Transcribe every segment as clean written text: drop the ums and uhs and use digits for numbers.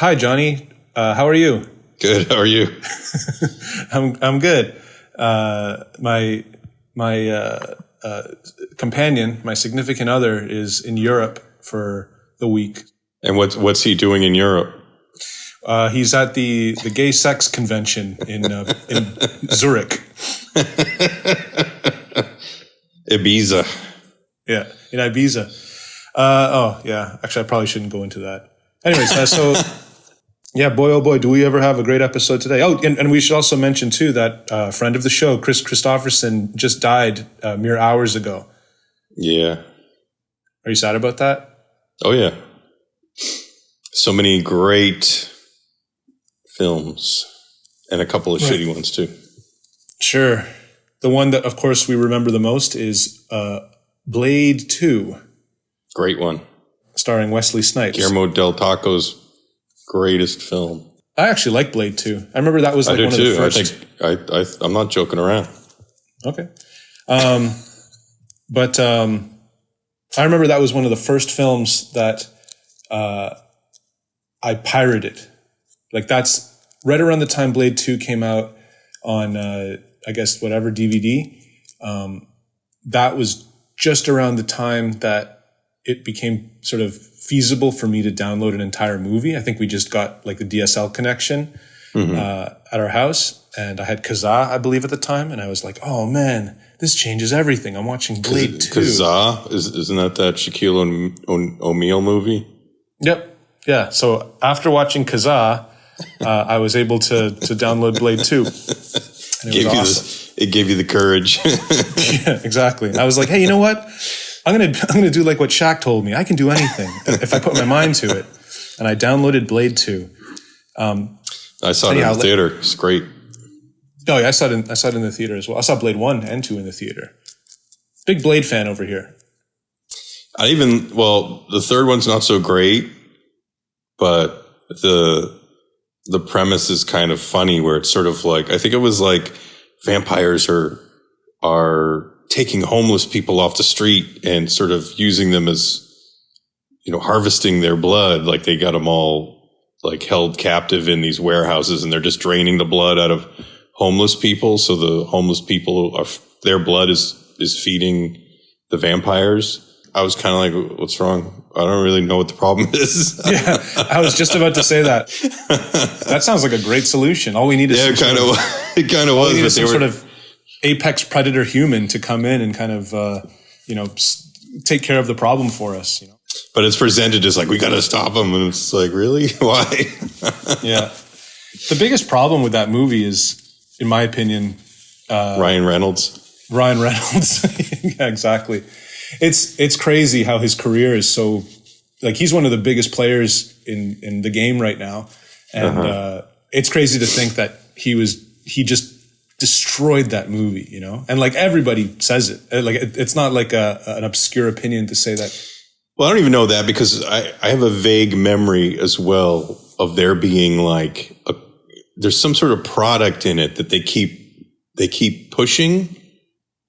Hi, Johnny. How are you? Good. How are you? I'm good. My companion, my significant other, is in Europe for the week. And what's he doing in Europe? He's at the gay sex convention in Zurich. Ibiza. Yeah, in Ibiza. Actually, I probably shouldn't go into that. Anyways, yeah, boy, oh boy, do we ever have a great episode today. Oh, and we should also mention, too, that friend of the show, Chris Christopherson, just died mere hours ago. Yeah. Are you sad about that? Oh, yeah. So many great films and a couple of shitty ones, too. Sure. The one that, of course, we remember the most is Blade 2. Great one. Starring Wesley Snipes. Guillermo del Toro's greatest film. I actually like Blade 2. I remember that was like one of the first. I'm not joking around. Okay. But I remember that was one of the first films that I pirated. Like that's right around the time Blade 2 came out on, I guess, whatever DVD. That was just around the time that it became sort of feasible for me to download an entire movie. I think we just got like the DSL connection at our house, and I had Kazaa, I believe, at the time, and I was like, "Oh man, this changes everything." I'm watching Blade 2. Kazaa isn't that Shaquille O'Neal movie? Yep. Yeah. So after watching Kazaa, I was able to download Blade 2. And it was awesome. It gave you the courage. Yeah, exactly. I was like, hey, you know what? I'm gonna do like what Shaq told me. I can do anything if I put my mind to it. And I downloaded Blade 2. I saw it in the theater. It's great. Oh yeah, I saw it in the theater as well. I saw Blade 1 and 2 in the theater. Big Blade fan over here. The third one's not so great, but the premise is kind of funny, where it's sort of like, I think it was like vampires are taking homeless people off the street and sort of using them as, harvesting their blood. Like they got them all like held captive in these warehouses, and they're just draining the blood out of homeless people. So the homeless people their blood is feeding the vampires. I was kind of like, what's wrong? I don't really know what the problem is. Yeah, I was just about to say that. That sounds like a great solution. All we need is it kind of was some sort of apex predator human to come in and kind of take care of the problem for us. But it's presented as like, we got to stop them, and it's like, really? Why? Yeah, the biggest problem with that movie is, in my opinion, Ryan Reynolds. Yeah, exactly. It's crazy how his career is so, like, he's one of the biggest players in the game right now. And it's crazy to think that he just destroyed that movie, and like everybody says it. Like it's not like an obscure opinion to say that. Well, I don't even know that, because I have a vague memory as well of there being like there's some sort of product in it that they keep pushing.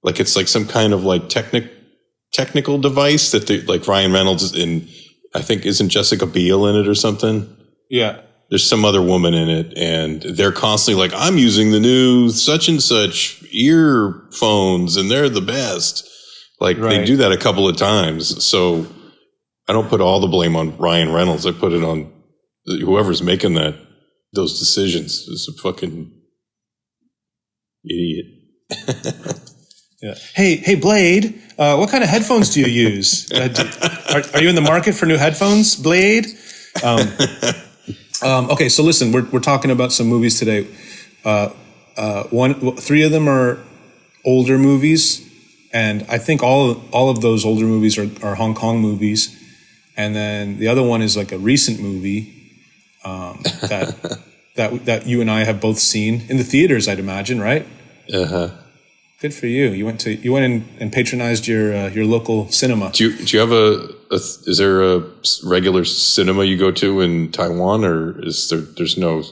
Like it's like some kind of like technical device that they, like Ryan Reynolds is in, I think, isn't Jessica Biel in it or something? Yeah. There's some other woman in it, and they're constantly like, I'm using the new such and such earphones, and they're the best. Like They do that a couple of times. So I don't put all the blame on Ryan Reynolds. I put it on whoever's making those decisions. Is a fucking idiot. Yeah. Hey, Blade, what kind of headphones do you use? Are you in the market for new headphones, Blade? Okay, so listen, we're talking about some movies today. 3 of them are older movies, and I think all of those older movies are Hong Kong movies, and then the other one is like a recent movie that you and I have both seen in the theaters, I'd imagine, right? Good for you. You went in and patronized your local cinema. Do you have is there a regular cinema you go to in Taiwan, or is there's no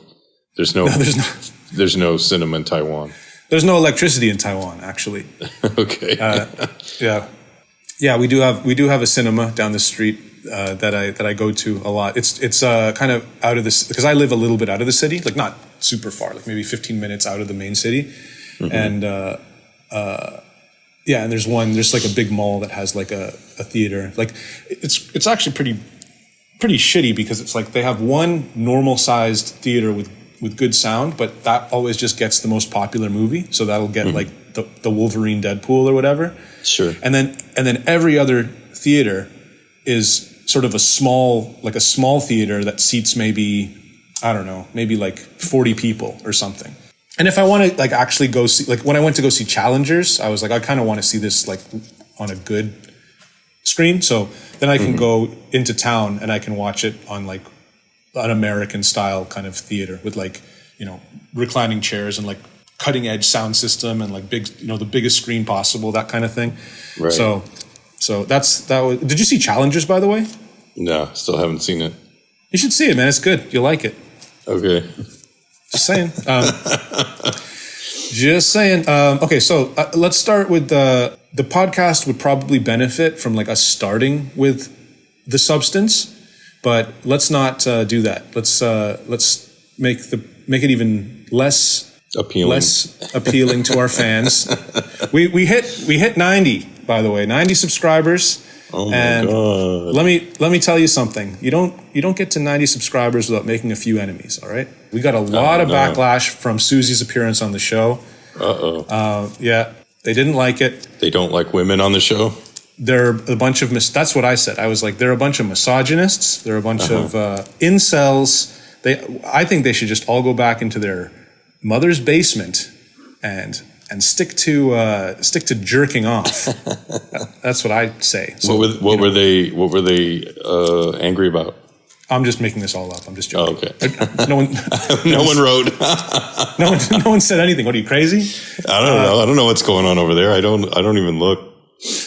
cinema in Taiwan? There's no electricity in Taiwan, actually. Okay. Yeah. We do have a cinema down the street that I go to a lot. It's kind of out of this, because I live a little bit out of the city, like not super far, like maybe 15 minutes out of the main city, and yeah, and there's like a big mall that has like a theater. Like it's actually pretty shitty, because it's like they have one normal sized theater with good sound, but that always just gets the most popular movie, so that'll get like the Wolverine Deadpool or whatever. Sure. And then every other theater is sort of a small theater that seats maybe, I don't know, maybe like 40 people or something. And if I want to like actually go see, like when I went to go see Challengers, I was like, I kind of want to see this like on a good screen. So then I can go into town and I can watch it on like an American style kind of theater with like, you know, reclining chairs and like cutting edge sound system and like big, you know, the biggest screen possible, that kind of thing. Right. So that was. Did you see Challengers, by the way? No, still haven't seen it. You should see it, man. It's good. You'll like it. Okay. Just saying. Just saying. Okay, so let's start with the podcast would probably benefit from like us starting with the substance, but let's not do that. Let's make it even less appealing to our fans. We hit 90, by the way, 90 subscribers. Oh my God. Let me tell you something. You don't get to 90 subscribers without making a few enemies, all right? We got a lot of backlash from Susie's appearance on the show. Yeah, they didn't like it. They don't like women on the show? They're a bunch of that's what I said. I was like, they're a bunch of misogynists. They're a bunch of incels. I think they should just all go back into their mother's basement and stick to jerking off. That's what I say. So, what were they angry about? I'm just making this all up. I'm just joking. Oh, okay. No one wrote. no one said anything. What, are you crazy? I don't know. I don't know what's going on over there. I don't even look.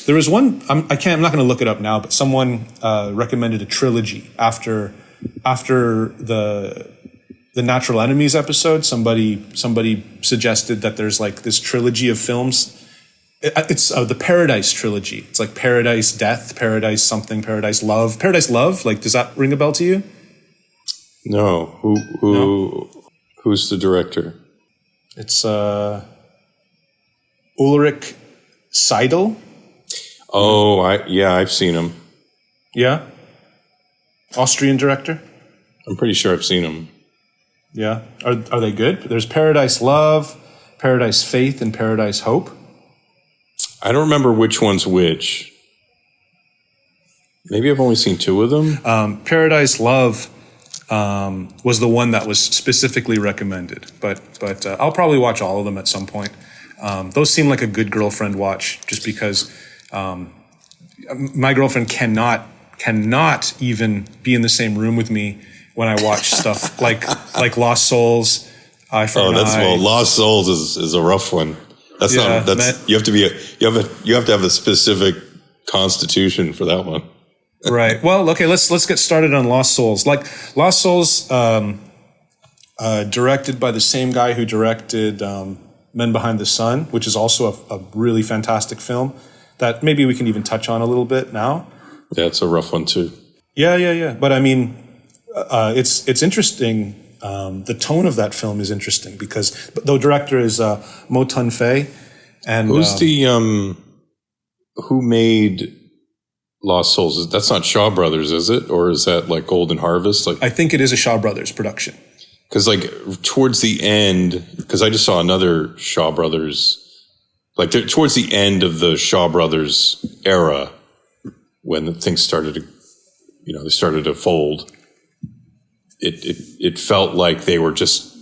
There was one. I'm not going to look it up now. But someone recommended a trilogy after the Natural Enemies episode. Somebody suggested that there's like this trilogy of films. It's the Paradise trilogy. It's like Paradise Death, Paradise something, Paradise Love. Paradise Love, like, does that ring a bell to you? No. Who's the director? It's Ulrich Seidel. Oh, I've seen him. Yeah? Austrian director? I'm pretty sure I've seen him. Yeah. Are they good? There's Paradise Love, Paradise Faith, and Paradise Hope. I don't remember which one's which. Maybe I've only seen two of them. Paradise Love was the one that was specifically recommended, but I'll probably watch all of them at some point. Those seem like a good girlfriend watch, just because my girlfriend cannot even be in the same room with me when I watch stuff like Lost Souls. Lost Souls is a rough one. You have to have a specific constitution for that one. Right. Well, okay, let's get started on Lost Souls. Like Lost Souls, directed by the same guy who directed Men Behind the Sun, which is also a really fantastic film that maybe we can even touch on a little bit now. Yeah, it's a rough one too. Yeah. But I mean, it's interesting. The tone of that film is interesting because the director is Mo Tun Fay, and who's who made Lost Souls? That's not Shaw Brothers, is it, or is that like Golden Harvest? Like, I think it is a Shaw Brothers production. Because like towards the end, because I just saw another Shaw Brothers, like towards the end of the Shaw Brothers era, when the things started to, they started to fold. It felt like they were just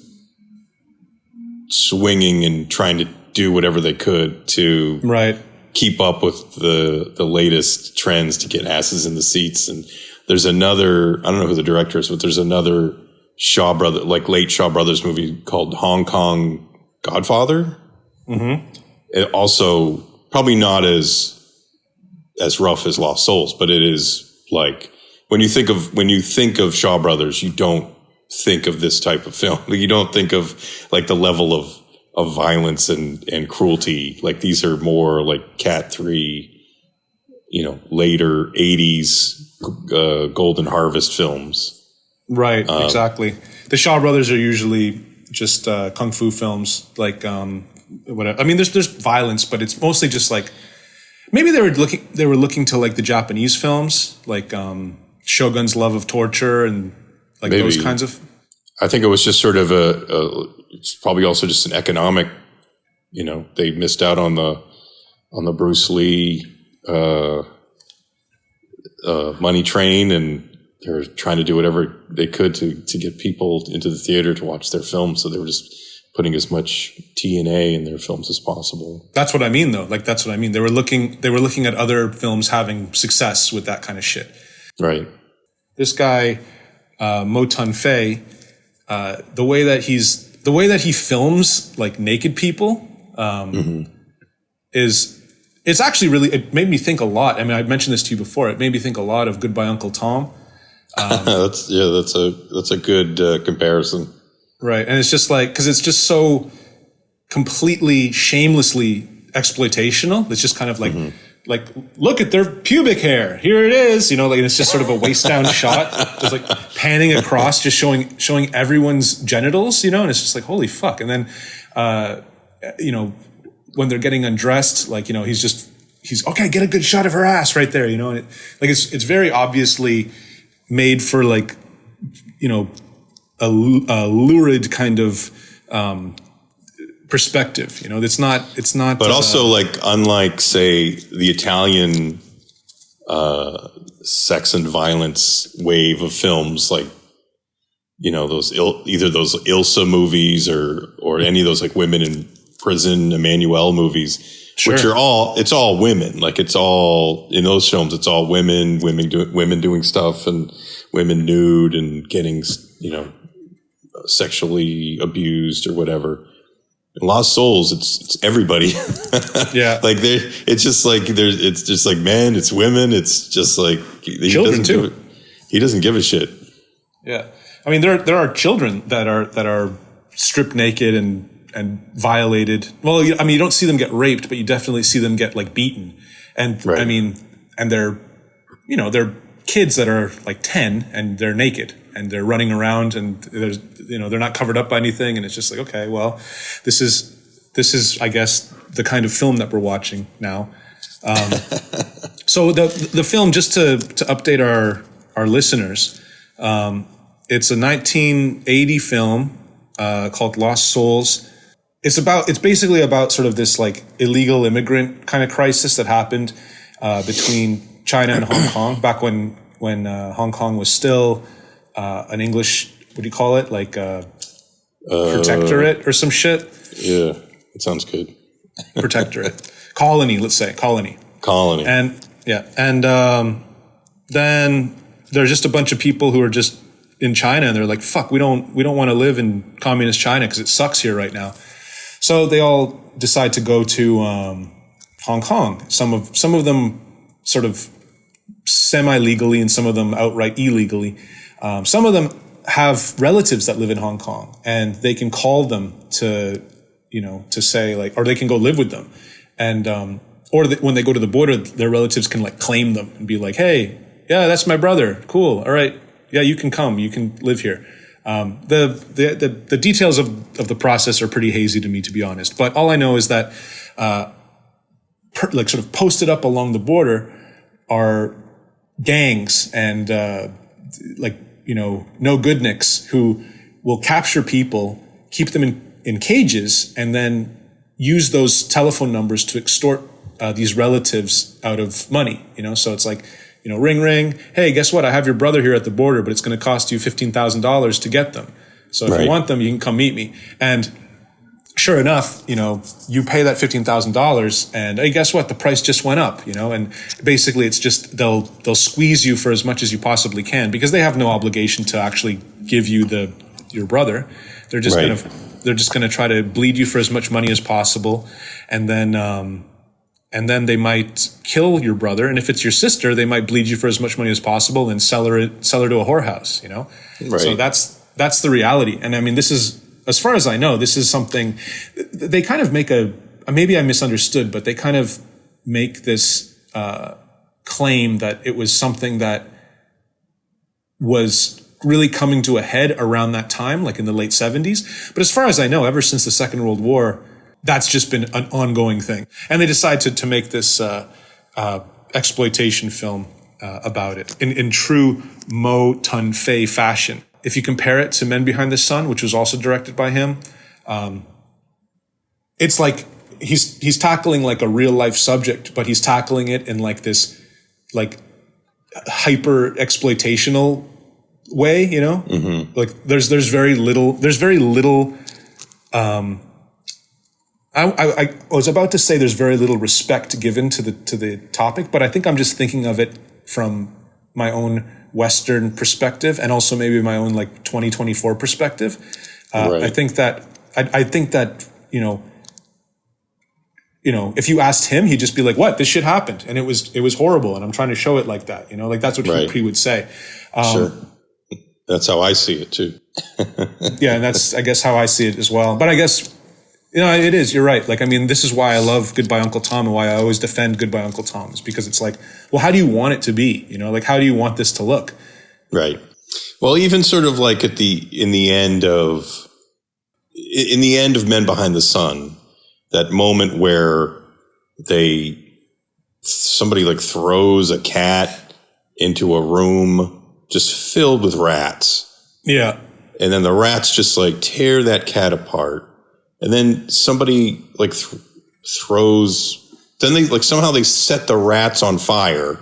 swinging and trying to do whatever they could to keep up with the latest trends to get asses in the seats. And there's another, I don't know who the director is, but there's another late Shaw Brothers movie called Hong Kong Godfather. Mm-hmm. It also probably not as rough as Lost Souls, but it is like, when you think of Shaw Brothers, you don't think of this type of film. You don't think of like the level of violence and cruelty. Like these are more like Cat 3, later 80s Golden Harvest films. Right, exactly. The Shaw Brothers are usually just kung fu films, like whatever. I mean, there's violence, but it's mostly just like maybe they were looking to like the Japanese films, like Shogun's Love of Torture and like Maybe. those kinds of. I think it was just sort of it's probably also just an economic. They missed out on the Bruce Lee money train, and they were trying to do whatever they could to get people into the theater to watch their films. So they were just putting as much TNA in their films as possible. That's what I mean, though. Like, that's what I mean. They were looking at other films having success with that kind of shit. Right. This guy, Mo Tun Fei, the way that he films like naked people it's actually really, it made me think a lot. I mean, I mentioned this to you before. It made me think a lot of Goodbye Uncle Tom. That's a good comparison. Right. And it's just like, because it's just so completely shamelessly exploitational. It's just kind of like, like, look at their pubic hair. Here it is. Like, it's just sort of a waist down shot. Just like panning across, just showing everyone's genitals, and it's just like, holy fuck. And then, when they're getting undressed, like, he's okay, get a good shot of her ass right there, and it's very obviously made for like, a lurid kind of perspective. It's not. But also, like, unlike say the Italian sex and violence wave of films, like those either those Ilsa movies or any of those like women in prison Emmanuel movies, sure. Which it's all women. Like, it's all in those films. It's all women doing stuff, and women nude and getting sexually abused or whatever. In Lost Souls, it's everybody. Yeah, like it's just like it's just like men, it's women, it's just like children too. He doesn't give a shit. Yeah, I mean there are children that are stripped naked and violated. Well, I mean, you don't see them get raped, but you definitely see them get like beaten. And right. I mean, and they're kids that are like 10 and they're naked and they're running around and there's, they're not covered up by anything. And it's just like, okay, well, this is, I guess, the kind of film that we're watching now. So the film, just to update our listeners, it's a 1980 film, called Lost Souls. It's basically about sort of this like illegal immigrant kind of crisis that happened between China and Hong Kong back when Hong Kong was still an English, what do you call it, like protectorate or some shit. Yeah, it sounds good. Protectorate, colony, let's say colony. And yeah, and then there's just a bunch of people who are just in China and they're like, fuck, we don't want to live in communist China because it sucks here right now. So they all decide to go to Hong Kong. Some of them sort of semi-legally and some of them outright illegally. Some of them have relatives that live in Hong Kong and they can call them to say like, or they can go live with them. And, when they go to the border, their relatives can like claim them and be like, hey, yeah, that's my brother. Cool. All right. Yeah, you can come. You can live here. The details of the process are pretty hazy to me, to be honest. But all I know is that, like sort of posted up along the border are gangs and, no good nicks who will capture people, keep them in cages, and then use those telephone numbers to extort these relatives out of money. So it's like, ring, ring. Hey, guess what? I have your brother here at the border, but it's going to cost you $15,000 to get them. So if you want them, you can come meet me. And sure enough, you pay that $15,000 and hey, guess what? The price just went up, and basically it's just, they'll squeeze you for as much as you possibly can because they have no obligation to actually give you your brother. They're just going to try to bleed you for as much money as possible. And then they might kill your brother. And if it's your sister, they might bleed you for as much money as possible and sell her to a whorehouse, Right. So that's the reality. And I mean, this is, as far as I know, this is something they kind of make maybe I misunderstood, but they kind of make this, claim that it was something that was really coming to a head around that time, like in the late 70s. But as far as I know, ever since the Second World War, that's just been an ongoing thing. And they decided to make this exploitation film about it in true Mo Tun-Fei fashion. If you compare it to Men Behind the Sun, which was also directed by him, it's like he's tackling like a real life subject, but he's tackling it in like this like hyper exploitational way, you know? Mm-hmm. Like there's very little I was about to say there's very little respect given to the topic, but I think I'm just thinking of it from my own Western perspective and also maybe my own like 2024 perspective. Right. I think that you know, if you asked him, he'd just be like, "What? This shit happened, and it was horrible, and I'm trying to show it like that." You know, like that's what he would say. Sure, that's how I see it too. Yeah, and that's I guess how I see it as well. But I guess it is. You're right. Like I mean, this is why I love Goodbye Uncle Tom and why I always defend Goodbye Uncle Tom is because it's like, well, how do you want it to be? You know, like how do you want this to look? Right. Well, even sort of like in the end of Men Behind the Sun. That moment where somebody like throws a cat into a room just filled with rats. Yeah. And then the rats just like tear that cat apart. And then somebody like then they like somehow they set the rats on fire.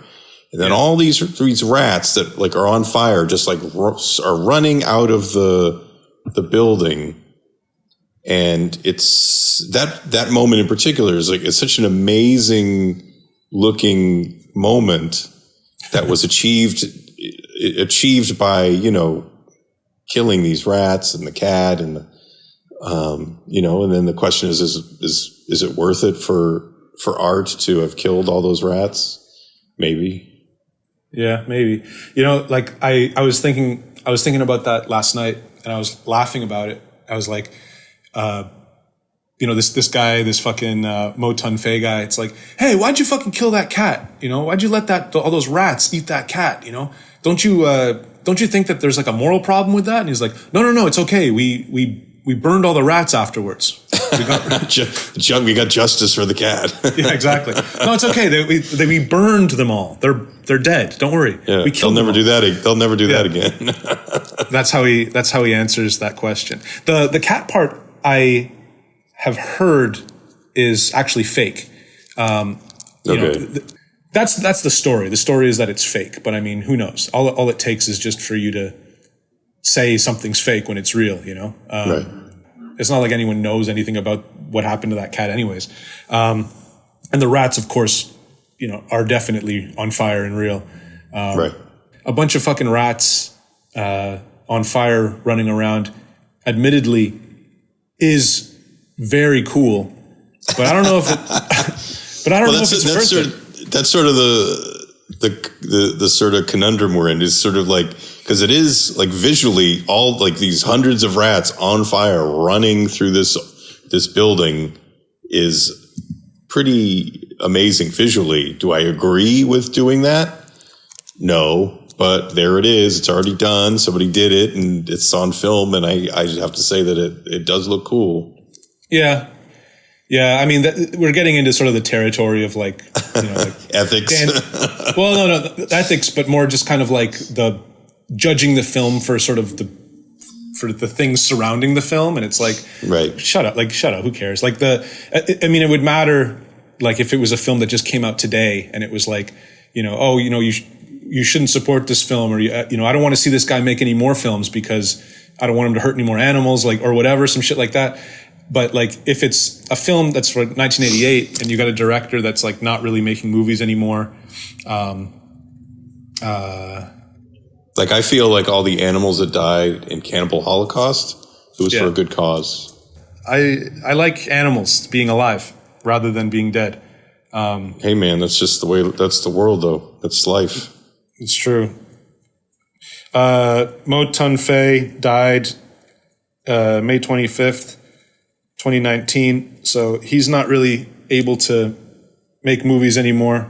And then all these rats that like are on fire just like are running out of the building. And it's that moment in particular is like, it's such an amazing looking moment that was achieved by, you know, killing these rats and the cat and, you know, and then the question is it worth it for art to have killed all those rats? Maybe. Yeah, maybe. You know, like I was thinking about that last night and I was laughing about it. I was like, you know, this guy, this fucking Mo Tun-Fei guy, it's like, hey, why'd you fucking kill that cat? You know, why'd you let all those rats eat that cat? You know, don't you think that there's like a moral problem with that? And he's like, no, it's okay. We burned all the rats afterwards. We got justice for the cat. Yeah, exactly. No, it's okay. We burned them all. They're dead. Don't worry. Yeah, they'll never do that. They'll never do that again. That's how he answers that question. The cat part I have heard is actually fake. You know, that's the story. The story is that it's fake, but I mean, who knows? All it takes is just for you to say something's fake when it's real, you know? Right. It's not like anyone knows anything about what happened to that cat anyways. And the rats, of course, you know, are definitely on fire and real. Right. A bunch of fucking rats on fire running around, admittedly, is very cool. But I don't know if it... But I don't know if it's worth it. That's sort of the sort of conundrum we're in, is sort of like, because it is like visually all like these hundreds of rats on fire running through this building is pretty amazing visually. Do I agree with doing that? No, but there it is. It's already done. Somebody did it and it's on film. And I have to say that it does look cool. Yeah. Yeah, I mean, we're getting into sort of the territory of like, you know, like ethics. No, ethics, but more just kind of like the judging the film for sort of for the things surrounding the film, and it's like, right, shut up, who cares? Like I mean, it would matter like if it was a film that just came out today, and it was like, you know, oh, you know, you shouldn't support this film, or you know, I don't want to see this guy make any more films because I don't want him to hurt any more animals, like, or whatever, some shit like that. But like, if it's a film that's from 1988 and you got a director that's like not really making movies anymore, like I feel like all the animals that died in Cannibal Holocaust, it was for a good cause. I like animals being alive rather than being dead. Hey man, that's just the way. That's the world, though. That's life. It's true. Mo Tun-Fei died May 25th. 2019, so he's not really able to make movies anymore.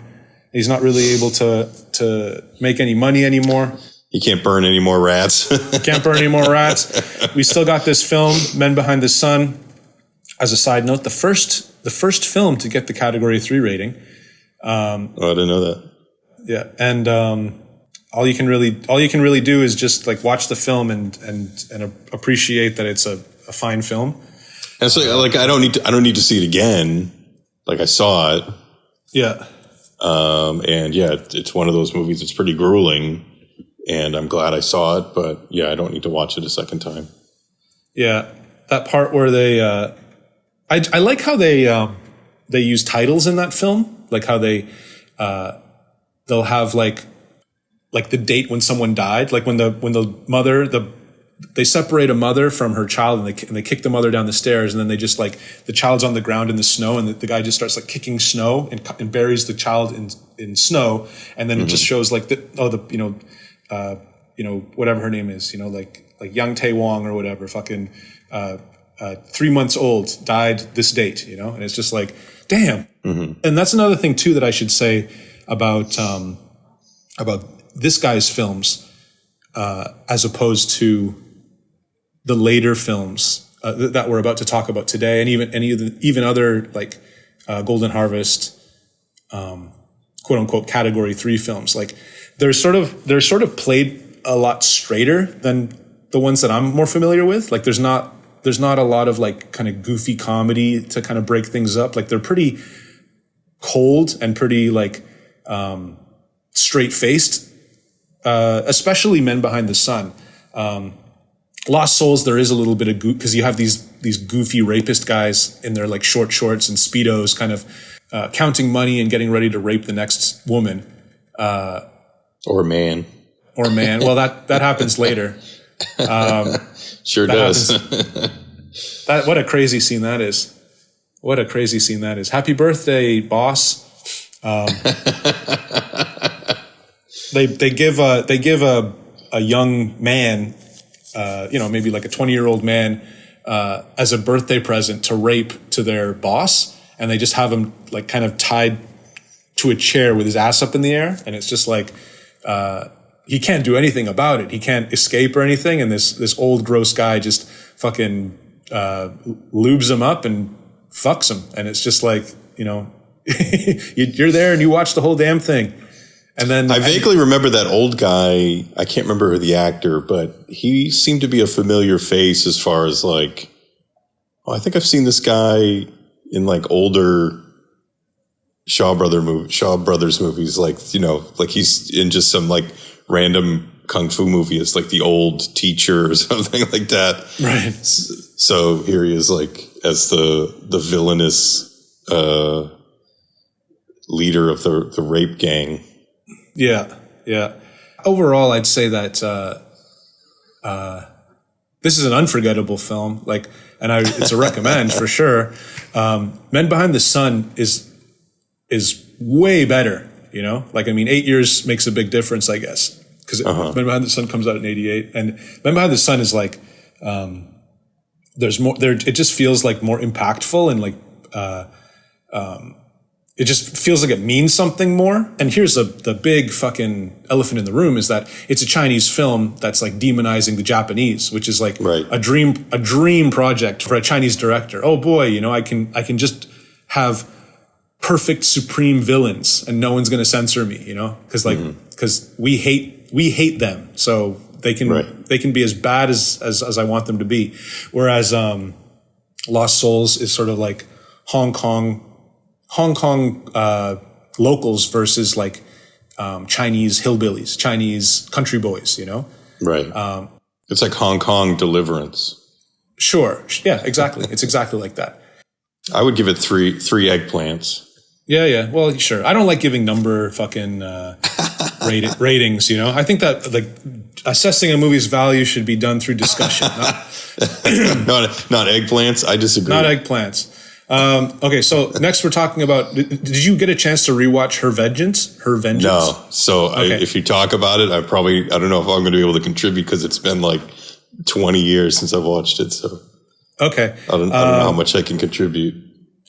He's not really able to make any money anymore. You can't burn any more rats. Can't burn any more rats. We still got this film, Men Behind the Sun. As a side note, the first film to get the Category 3 rating. I didn't know that. Yeah, and all you can really do is just like watch the film and appreciate that it's a fine film. And so, like, I don't need to see it again. Like, I saw it. Yeah. And yeah, it's one of those movies that's pretty grueling, and I'm glad I saw it, but yeah, I don't need to watch it a second time. Yeah. That part where they, I like how they use titles in that film, like how they'll have like the date when someone died, like when the mother, they separate a mother from her child, and they kick the mother down the stairs, and then they just like the child's on the ground in the snow, and the guy just starts like kicking snow and buries the child in snow, and then it just shows like whatever her name is, like Yang Tae Wong or whatever, fucking 3 months old, died this date, and it's just like, damn. Mm-hmm. And that's another thing too that I should say about this guy's films, as opposed to the later films that we're about to talk about today, and even other like Golden Harvest, quote unquote Category 3 films. Like they're sort of played a lot straighter than the ones that I'm more familiar with. Like there's not a lot of like kind of goofy comedy to kind of break things up. Like they're pretty cold and pretty like straight faced, especially Men Behind the Sun. Lost Souls, there is a little bit of because you have these goofy rapist guys in their like short shorts and Speedos kind of counting money and getting ready to rape the next woman. Or man. Well, that happens later. Sure does. What a crazy scene that is. Happy birthday, boss. They give a young man, maybe like a 20-year-old man, as a birthday present to rape to their boss, and they just have him like kind of tied to a chair with his ass up in the air, and it's just like he can't do anything about it. He can't escape or anything, and this old gross guy just fucking lubes him up and fucks him, and it's just like, you're there and you watch the whole damn thing. And then I vaguely remember that old guy. I can't remember the actor, but he seemed to be a familiar face as far as like, I think I've seen this guy in like older Shaw Brothers movies, like, like he's in just some like random kung fu movie. It's like The Old Teacher or something like that. Right. So here he is like as the villainous leader of the rape gang. Yeah. Overall, I'd say that this is an unforgettable film. Like, and it's a recommend for sure. Men Behind the Sun is way better. 8 years makes a big difference, I guess, because Men Behind the Sun comes out in '88, and Men Behind the Sun is like there's more there. It just feels like more impactful, and like it just feels like it means something more. And here's the big fucking elephant in the room is that it's a Chinese film that's like demonizing the Japanese, which is like a dream project for a Chinese director. Oh boy, I can just have perfect supreme villains and no one's going to censor me, because we hate them. So they can be as bad as I want them to be. Whereas Lost Souls is sort of like Hong Kong locals versus like Chinese hillbillies, Chinese country boys, Right. It's like Hong Kong Deliverance. Sure. Yeah, exactly. It's exactly like that. I would give it three eggplants. Yeah. Well, sure. I don't like giving number fucking ratings, I think that like assessing a movie's value should be done through discussion. Not eggplants. I disagree. Not eggplants. Okay, so next we're talking about, did you get a chance to rewatch Her Vengeance? No. So okay. If you talk about it, I don't know if I'm going to be able to contribute because it's been like 20 years since I've watched it. So okay. I don't know how much I can contribute.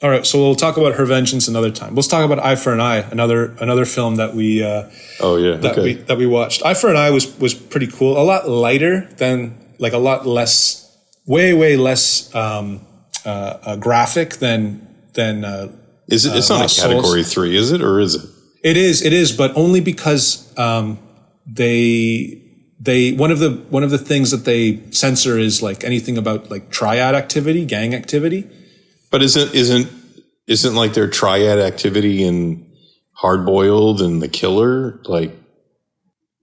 All right, so we'll talk about Her Vengeance another time. Let's talk about Eye for an Eye, another film that we that we watched. Eye for an Eye was pretty cool. A lot lighter than, like, a lot less, way less graphic than. Is it? It's not a category 3, is it, or is it? It is, but only because they one of the things that they censor is, like, anything about, like, triad activity, gang activity. But isn't like their triad activity in Hard Boiled and The Killer, like,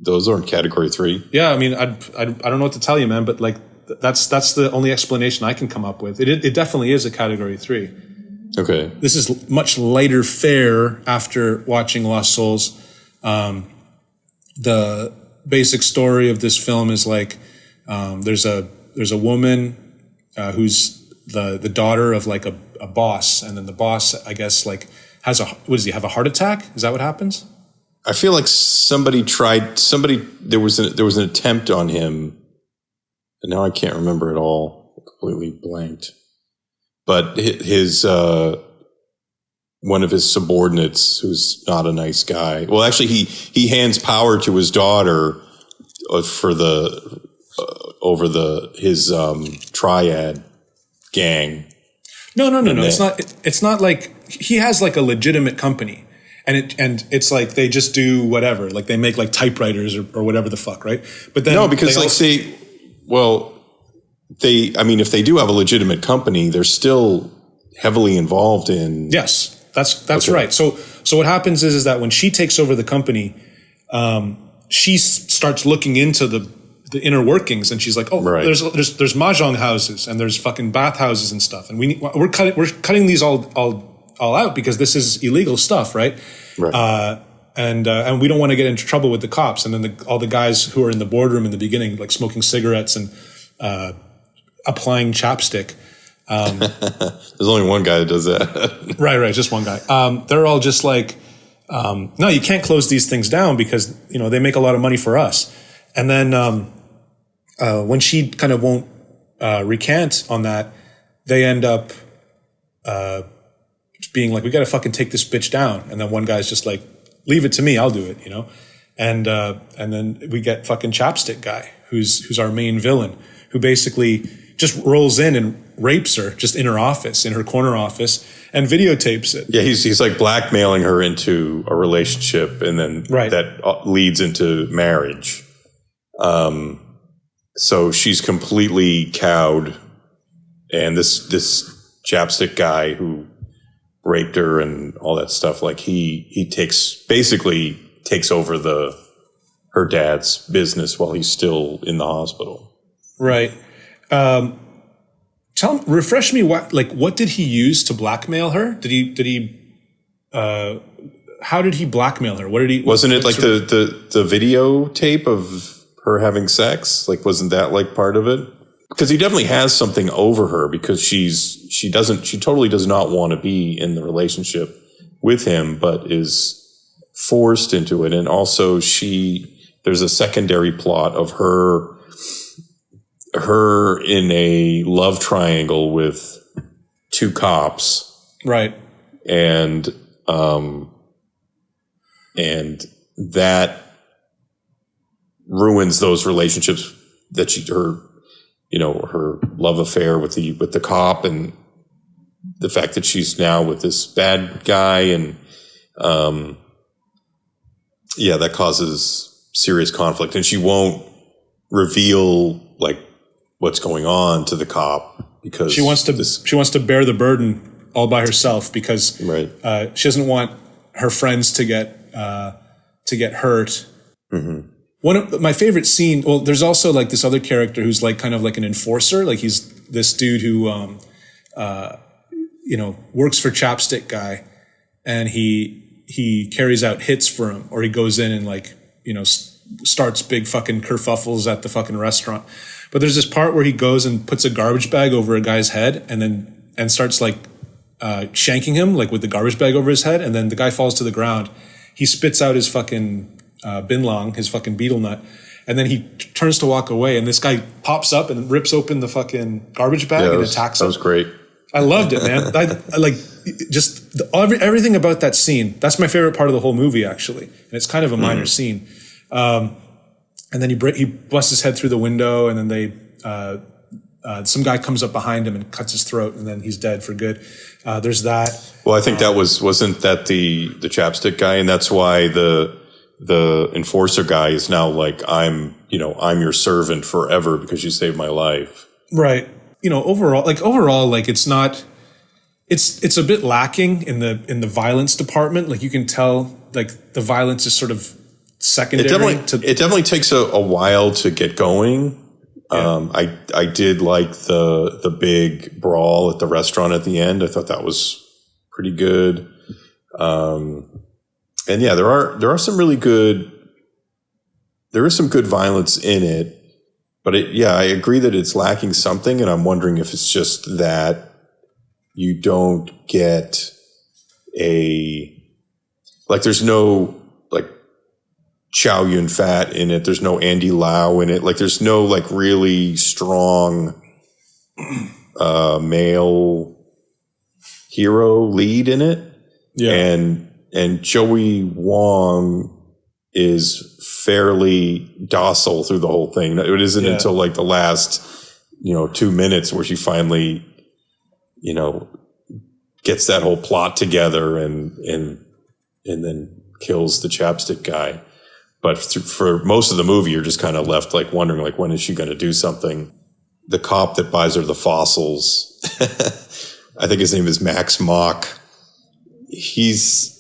those aren't category 3? Yeah, I mean, I don't know what to tell you, man, but, like, that's the only explanation I can come up with. It definitely is a category 3. Okay. This is much lighter fare after watching Lost Souls. The basic story of this film is, like, there's a woman who's the daughter of, like, a boss, and then the boss, I guess, like, has have a heart attack? Is that what happens? I feel like there was an attempt on him, and now I can't remember it all. Completely blanked. But his one of his subordinates, who's not a nice guy. Well, actually, he hands power to his daughter for his triad gang. No. It's not like he has, like, a legitimate company, and it's like they just do whatever, like they make, like, typewriters or whatever the fuck, right? But then no, because if they do have a legitimate company, they're still heavily involved in. Yes, that's okay. Right. So what happens is that when she takes over the company, she starts looking into the inner workings, and she's like, oh, right. there's mahjong houses and there's fucking bathhouses and stuff, and we're cutting these all out because this is illegal stuff, right? Right. And we don't want to get into trouble with the cops. And then all the guys who are in the boardroom in the beginning, like, smoking cigarettes and applying chapstick. There's only one guy that does that. Right, just one guy. They're all just like, no, you can't close these things down because, you know, they make a lot of money for us. And then when she kind of won't recant on that, they end up being like, we got to fucking take this bitch down. And then one guy's just like, leave it to me, I'll do it, you know? And then we get fucking Chapstick Guy, who's our main villain, who basically just rolls in and rapes her just in her office, in her corner office, and videotapes it. Yeah, he's like blackmailing her into a relationship, and then that leads into marriage. So she's completely cowed, and this Chapstick Guy who raped her and all that stuff, like he takes over her dad's business while he's still in the hospital. Right. Refresh me. What did he use to blackmail her? How did he blackmail her? Wasn't it like the videotape of her having sex? Like, wasn't that like part of it? Because he definitely has something over her, because she totally does not want to be in the relationship with him, but is forced into it. And also there's a secondary plot of her in a love triangle with two cops. Right. And that ruins those relationships that her love affair with the cop, and the fact that she's now with this bad guy, and that causes serious conflict, and she won't reveal like what's going on to the cop because she wants to bear the burden all by herself, because she doesn't want her friends to get hurt. Mm-hmm. One of my favorite scene. Well, there's also like this other character who's like kind of like an enforcer. Like he's this dude who, works for Chapstick Guy, and he carries out hits for him, or he goes in and starts big fucking kerfuffles at the fucking restaurant. But there's this part where he goes and puts a garbage bag over a guy's head, and starts like shanking him like with the garbage bag over his head, and then the guy falls to the ground. He spits out his fucking binlong, his fucking beetle nut, and then he turns to walk away, and this guy pops up and rips open the fucking garbage bag and attacks him. That was great. I loved it, man. everything about that scene. That's my favorite part of the whole movie, actually. And it's kind of a minor scene. And then he busts his head through the window, and then some guy comes up behind him and cuts his throat, and then he's dead for good. There's that. Well, I think wasn't that the chapstick guy, and that's why the enforcer guy is now like, I'm your servant forever because you saved my life. Right. Overall, like it's not. It's a bit lacking in the violence department. Like you can tell, like the violence is sort of secondary. It definitely takes a while to get going. Yeah. I did like the big brawl at the restaurant at the end. I thought that was pretty good. And yeah, there are some really good. There is some good violence in it, but I agree that it's lacking something, and I'm wondering if it's just that you don't get there's no like Chow Yun Fat in it. There's no Andy Lau in it. Like there's no like really strong male hero lead in it. Yeah. And Joey Wong is fairly docile through the whole thing. It isn't until like the last, 2 minutes where she finally, gets that whole plot together and then kills the chapstick guy. But for most of the movie, you're just kind of left like wondering, like, when is she going to do something? The cop that buys her the fossils, I think his name is Max Mock. He's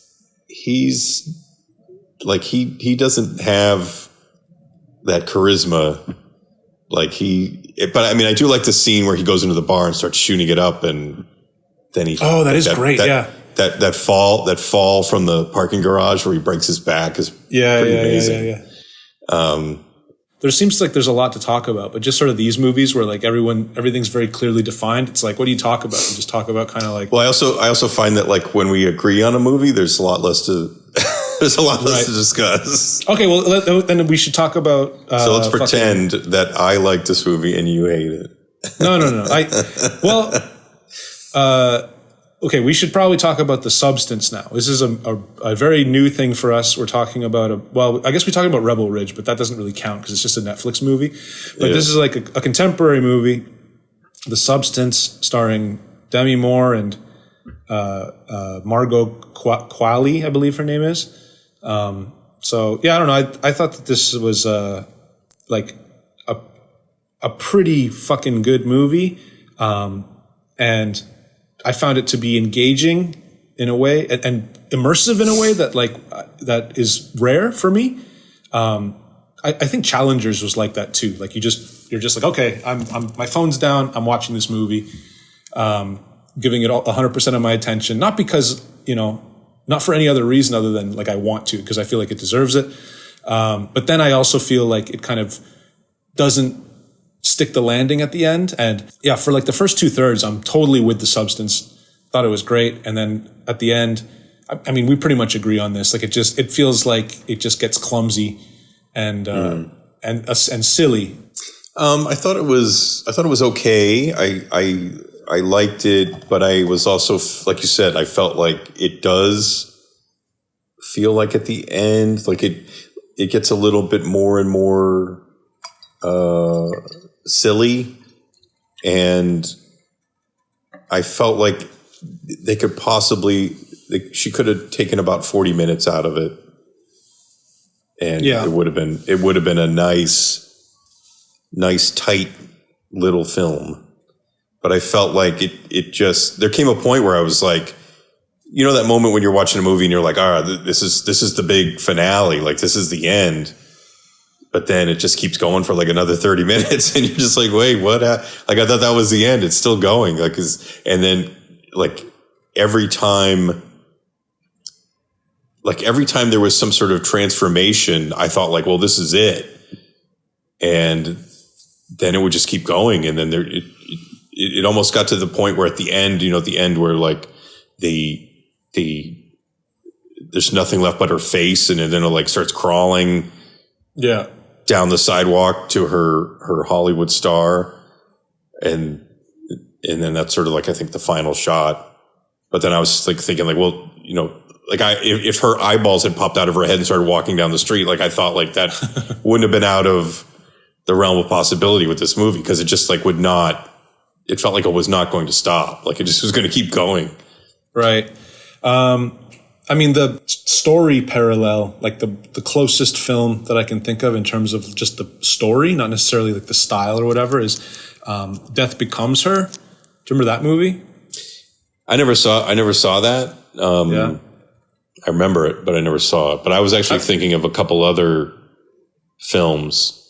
like, he doesn't have that charisma. Like but I mean, I do like the scene where he goes into the bar and starts shooting it up, and then that is great. That fall from the parking garage where he breaks his back is pretty amazing. There seems like there's a lot to talk about, but just sort of these movies where like everything's very clearly defined. It's like, what do you talk about? You just talk about kind of like. Well, I also find that like when we agree on a movie, there's a lot less to less to discuss. Okay, well then we should talk about. So let's pretend that I like this movie and you hate it. No. Okay, we should probably talk about the substance now. This is a very new thing for us. We're talking about I guess we're talking about Rebel Ridge, but that doesn't really count because it's just a Netflix movie. But this is like a contemporary movie, The Substance, starring Demi Moore and Margot Qualley, I believe her name is. So yeah, I don't know. I thought that this was like a pretty fucking good movie, and I found it to be engaging in a way and immersive in a way that that is rare for me. I think Challengers was like that too. Like you're just like, okay, I'm my phone's down. I'm watching this movie, giving it 100% of my attention, not because, not for any other reason other than like I want to, because I feel like it deserves it. But then I also feel like it kind of doesn't stick the landing at the end. And yeah, for like the first 2/3, I'm totally with The Substance. Thought it was great. And then at the end, I mean, we pretty much agree on this. Like it feels like it just gets clumsy and silly. I thought it was okay. I liked it, but I was also, like you said, I felt like it does feel like at the end, like it gets a little bit more and more silly, and I felt like she could have taken about 40 minutes out of it, and it would have been a nice tight little film. But I felt like it just, there came a point where I was like, that moment when you're watching a movie and you're like, all right, this is the big finale, like this is the end. But then it just keeps going for like another 30 minutes and you're just like, wait, what? Like I thought that was the end. It's still going. And then like every time there was some sort of transformation, I thought like, well, this is it. And then it would just keep going. And then it almost got to the point where at the end, where like there's nothing left but her face, and then it like starts crawling down the sidewalk to her Hollywood star. And then that's sort of like, I think the final shot. But then I was like thinking like, well, you know, like if her eyeballs had popped out of her head and started walking down the street, like I thought like that wouldn't have been out of the realm of possibility with this movie, because it just like it felt like it was not going to stop. Like it just was going to keep going. Right. I mean, the story parallel, like the closest film that I can think of in terms of just the story, not necessarily like the style or whatever, is Death Becomes Her. Do you remember that movie? I never saw that. Yeah. I remember it, but I never saw it. But I was actually thinking of a couple other films.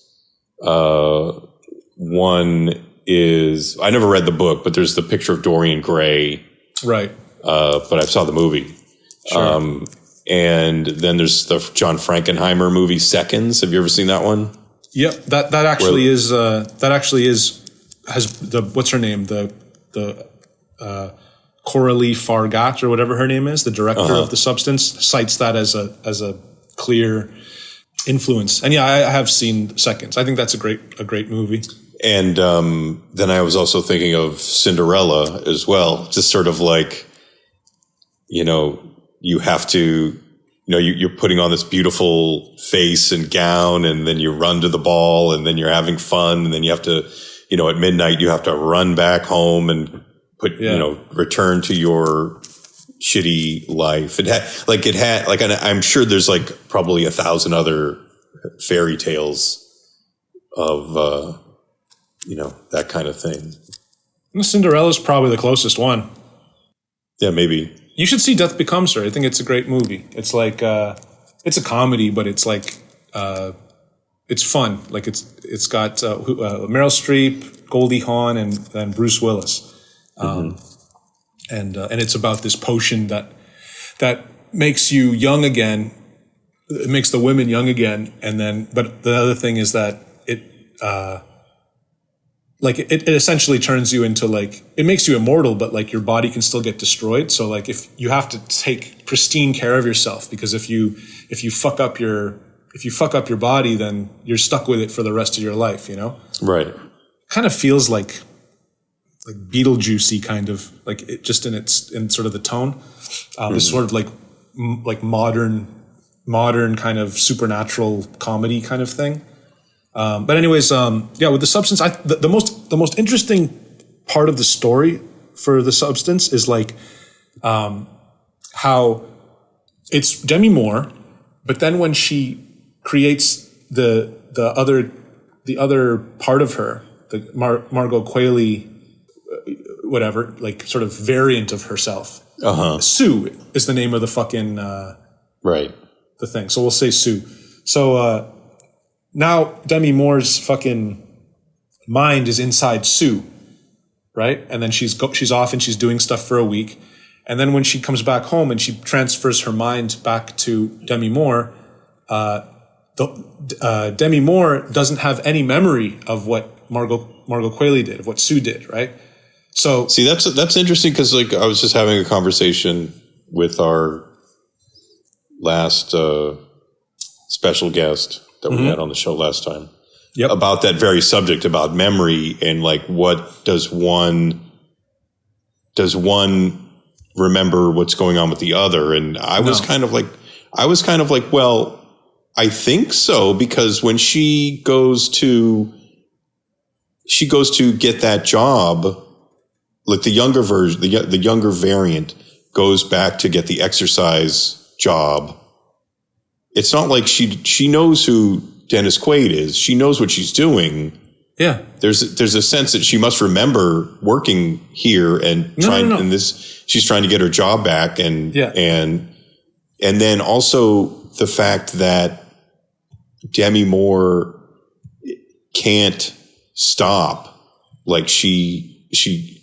One is, I never read the book, but there's the Picture of Dorian Gray. Right. But I saw the movie. Sure. And then there's the John Frankenheimer movie Seconds. Have you ever seen that one? Yep. That actually has the, what's her name? The Coralie Fargat or whatever her name is, the director of The Substance, cites that as a clear influence. And yeah, I have seen Seconds. I think that's a great movie. And then I was also thinking of Cinderella as well. Just sort of like, you know, you have to, you know, you're putting on this beautiful face and gown, and then you run to the ball, and then you're having fun, and then you have to, you know, at midnight you have to run back home and you know, return to your shitty life. I'm sure there's like probably 1,000 other fairy tales of, you know, that kind of thing. Cinderella's probably the closest one. Yeah, maybe. You should see Death Becomes Her. I think it's a great movie. It's like, it's a comedy, but it's like, it's fun. Like it's got Meryl Streep, Goldie Hawn, and Bruce Willis. And it's about this potion that makes you young again. It makes the women young again. And then, but the other thing is that it essentially turns you into like, it makes you immortal, but like your body can still get destroyed. So like if you have to take pristine care of yourself, because if you fuck up your body, then you're stuck with it for the rest of your life, you know? Right. Kind of feels like Beetlejuicy kind of, like it just in sort of the tone. This sort of like modern kind of supernatural comedy kind of thing. But anyways, with The Substance, the most interesting part of the story for The Substance is like how it's Demi Moore, but then when she creates the other part of her, the Margot Qualley, whatever, like sort of variant of herself. Sue is the name of the fucking right, the thing. So we'll say Sue. So now Demi Moore's fucking mind is inside Sue, right? And then she's off and she's doing stuff for a week, and then when she comes back home and she transfers her mind back to Demi Moore, Demi Moore doesn't have any memory of what Margot Qualley did, of what Sue did, right? So see, that's interesting, because like I was just having a conversation with our last special guest that we had on the show last time about that very subject, about memory, and like what does one remember what's going on with the other? And I was kind of like, well, I think so, because when she goes to get that job, like the younger version, the younger variant goes back to get the exercise job. It's not like she knows who Dennis Quaid is. She knows what she's doing. Yeah. There's a sense that she must remember working here and and she's trying to get her job back, and then also the fact that Demi Moore can't stop. Like she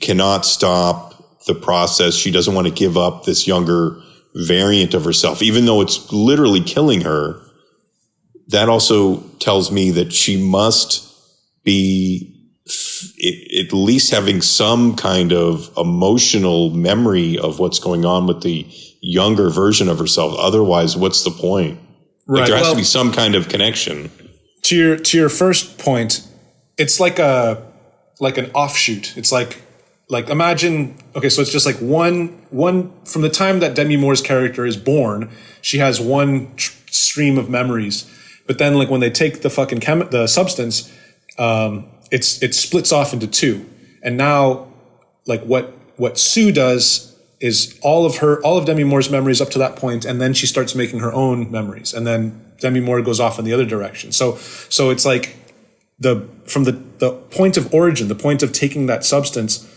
cannot stop the process. She doesn't want to give up this younger variant of herself, even though it's literally killing her. That also tells me that she must be at least having some kind of emotional memory of what's going on with the younger version of herself. Otherwise, what's the point? Right. Like there has to be some kind of connection. To your first point, it's like an offshoot. It's like like imagine, okay, so it's just like one from the time that Demi Moore's character is born, she has one stream of memories. But then like when they take the fucking the substance, it splits off into two. And now like what Sue does is all of Demi Moore's memories up to that point, and then she starts making her own memories, and then Demi Moore goes off in the other direction. So it's like from the point of origin, the point of taking that substance,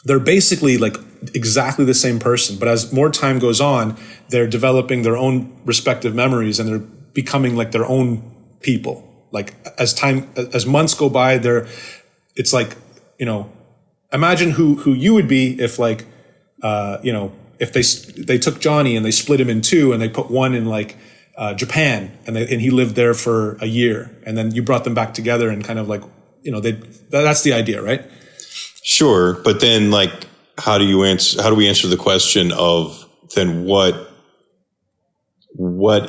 they're basically like exactly the same person. But as more time goes on, they're developing their own respective memories, and they're becoming like their own people. Like as months go by, it's like, you know, imagine who you would be if like, you know, if they took Johnny and they split him in two and they put one in like Japan and he lived there for a year, and then you brought them back together and kind of like, you know, that's the idea, right? Sure, but then like, how do we answer the question of then what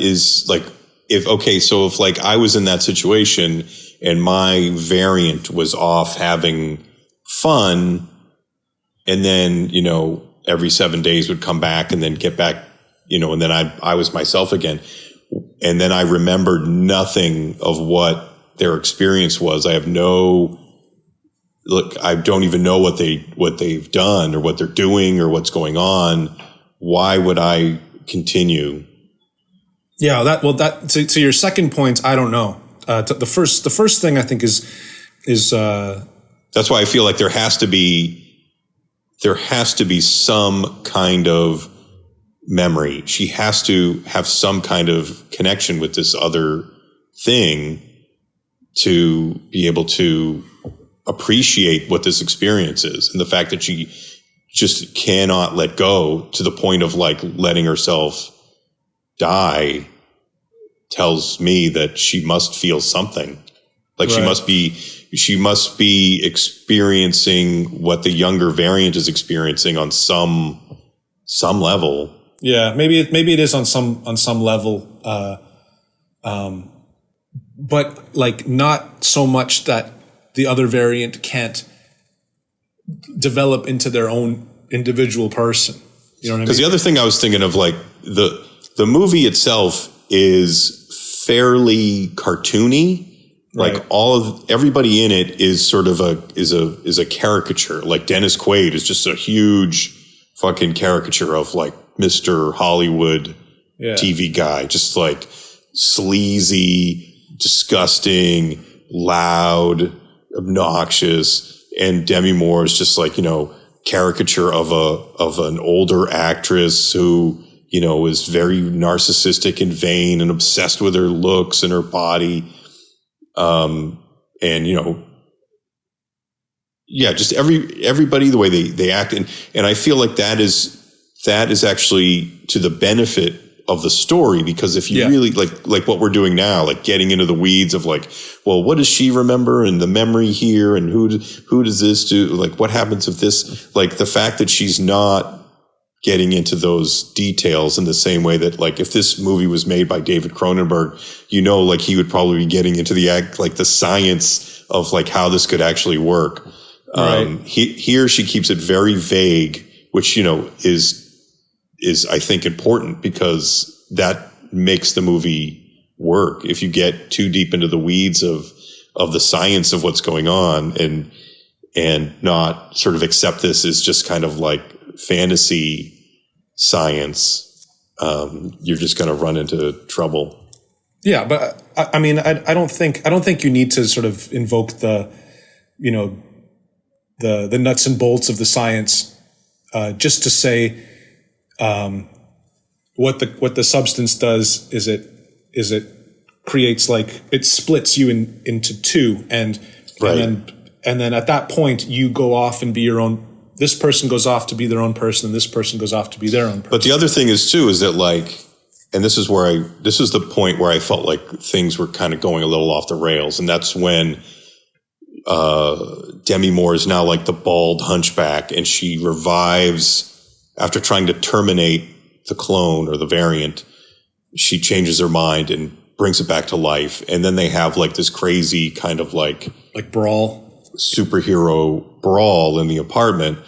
is like, if like I was in that situation and my variant was off having fun, and then, you know, every 7 days would come back and then get back, you know, and then I was myself again. And then I remembered nothing of what their experience was. I don't even know what they've done or what they're doing or what's going on. Why would I continue? Yeah, to your second point, I don't know. The first thing I think is that's why I feel like there has to be some kind of memory. She has to have some kind of connection with this other thing to be able to appreciate what this experience is. And the fact that she just cannot let go to the point of like letting herself die tells me that she must feel something. Like right. She must be experiencing what the younger variant is experiencing on some level. Yeah, maybe it is on some level, but like not so much that the other variant can't develop into their own individual person. You know what I mean? Because the other thing I was thinking of, like the movie itself is fairly cartoony. Like right. Everybody in it is sort of is a caricature. Like Dennis Quaid is just a huge fucking caricature of like Mr. Hollywood TV guy, just like sleazy, disgusting, loud, obnoxious. And Demi Moore is just like, you know, caricature of an older actress who, you know, is very narcissistic and vain and obsessed with her looks and her body. And, you know, yeah, just everybody, the way they act. And I feel like that is actually to the benefit of the story, because if you really like what we're doing now, like getting into the weeds of like, well, what does she remember and the memory here, and who does this do? Like, what happens if this, like the fact that she's not getting into those details in the same way that, like, if this movie was made by David Cronenberg, you know, like he would probably be getting into the science of like how this could actually work. Right. Here she keeps it very vague, which, you know, is I think important, because that makes the movie work. If you get too deep into the weeds of the science of what's going on and not sort of accept this as just kind of like fantasy science, you're just going to run into trouble. Yeah, but I mean, I don't think you need to sort of invoke the, you know, the nuts and bolts of the science, just to say, what the substance does is it creates, like, it splits you into two, and then at that point you go off and be your own. This person goes off to be their own person, and this person goes off to be their own person. But the other thing is too, is that like, and this is the point where I felt like things were kind of going a little off the rails. And that's when, Demi Moore is now like the bald hunchback, and she revives after trying to terminate the clone or the variant. She changes her mind and brings it back to life. And then they have like this crazy kind of like brawl. superhero brawl in the apartment.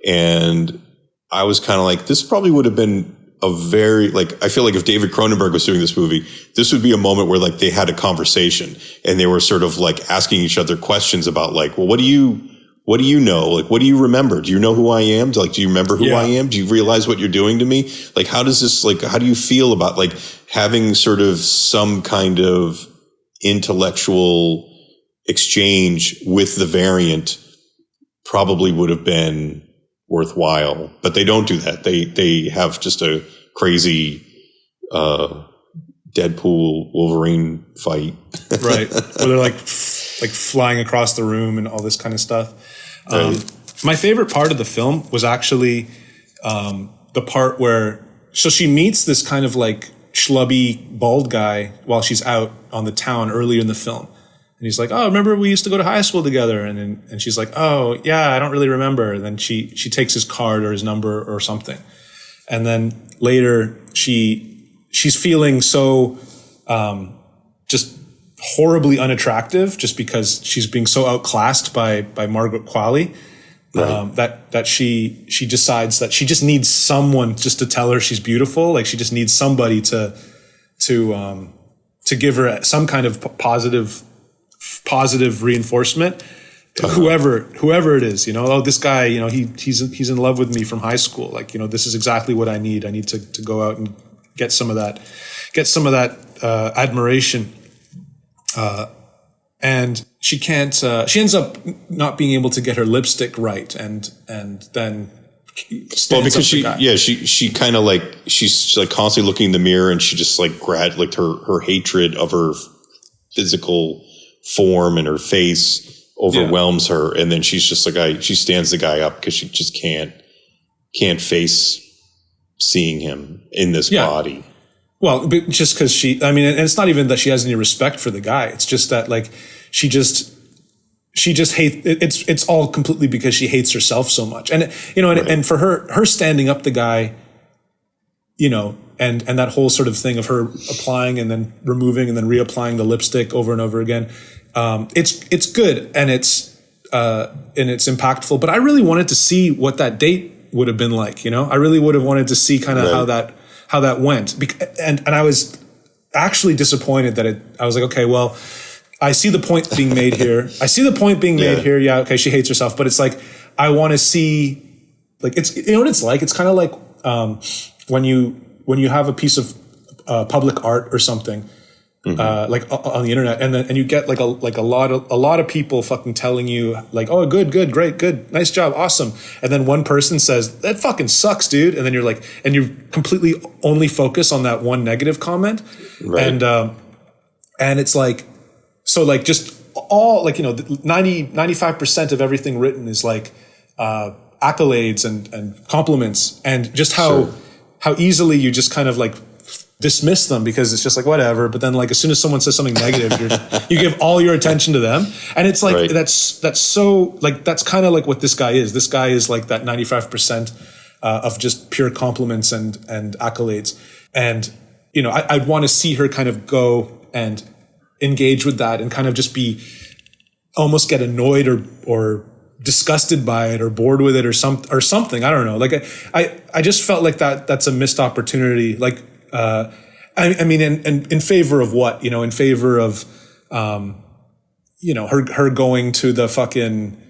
And I was kind of like, this probably would have been a very, like, I feel like if David Cronenberg was doing this movie, this would be a moment where like they had a conversation and they were sort of like asking each other questions about like, well, what do you know? Like, what do you remember? Do you know who I am? Like, do you remember who I am? Do you realize what you're doing to me? Like, how does this, like, how do you feel about like having sort of some kind of intellectual exchange with the variant probably would have been worthwhile, but they don't do that. They have just a crazy Deadpool Wolverine fight, right? Where they're like flying across the room and all this kind of stuff. My favorite part of the film was actually the part where she meets this kind of like schlubby bald guy while she's out on the town earlier in the film. And he's like, oh, remember we used to go to high school together? And she's like, oh, yeah, I don't really remember. And then she takes his card or his number or something. And then later she's feeling so just horribly unattractive just because she's being so outclassed by Margaret Qualley. Right. That she decides that she just needs someone just to tell her she's beautiful. Like she just needs somebody to give her some kind of positive reinforcement. Whoever it is, oh, this guy, he's in love with me from high school. Like, this is exactly what I need. I need to go out and get some of that admiration. And she can't, she ends up not being able to get her lipstick right. And then she kind of like, she's like constantly looking in the mirror and she just like her hatred of her physical form and her face overwhelms her. And then she's just like, she stands the guy up because she just can't face seeing him in this body. Well, but just because and it's not even that she has any respect for the guy. It's just that like, she just hates, it's all completely because she hates herself so much. And, and for her standing up the guy, and that whole sort of thing of her applying and then removing and then reapplying the lipstick over and over again. It's good and it's impactful, but I really wanted to see what that date would have been like, I really would have wanted to see kind of how that went. And I was actually disappointed that I was like, okay, well, I see the point being made here. Made here. Yeah. Okay. She hates herself, but it's like, I want to see, like, it's, what it's like. It's kind of like, when you have a piece of, public art or something, like on the internet, and you get like a lot of people fucking telling you like, oh, good, great, good, nice job, awesome. And then one person says, that fucking sucks, dude. And then you're like, and you completely only focus on that one negative comment. Right. And it's like, so like just all like, 95% of everything written is like, accolades and compliments, and just how easily you just kind of like dismiss them because it's just like whatever. But then like as soon as someone says something negative, you give all your attention to them, and it's like that's so like that's kind of like what this guy is. This guy is like that 95% of just pure compliments and accolades, and I'd want to see her kind of go and engage with that and kind of just be almost get annoyed or disgusted by it or bored with it or something. I don't know. Like I just felt like that's a missed opportunity. Like, I mean, in favor of what, in favor of, her going to the fucking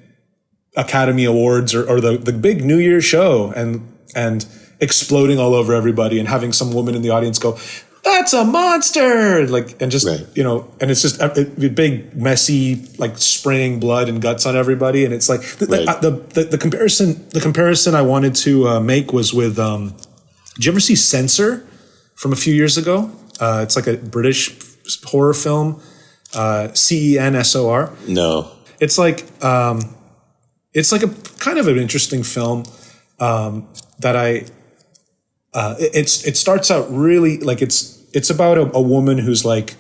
Academy Awards or the big New Year's show and exploding all over everybody and having some woman in the audience go, that's a monster, like, and just and it's just a big messy like spraying blood and guts on everybody, and it's like the comparison I wanted to make was with did you ever see Censor from a few years ago? It's like a British horror film, CENSOR. No, it's like a kind of an interesting film that it starts out really like it's about a woman who's like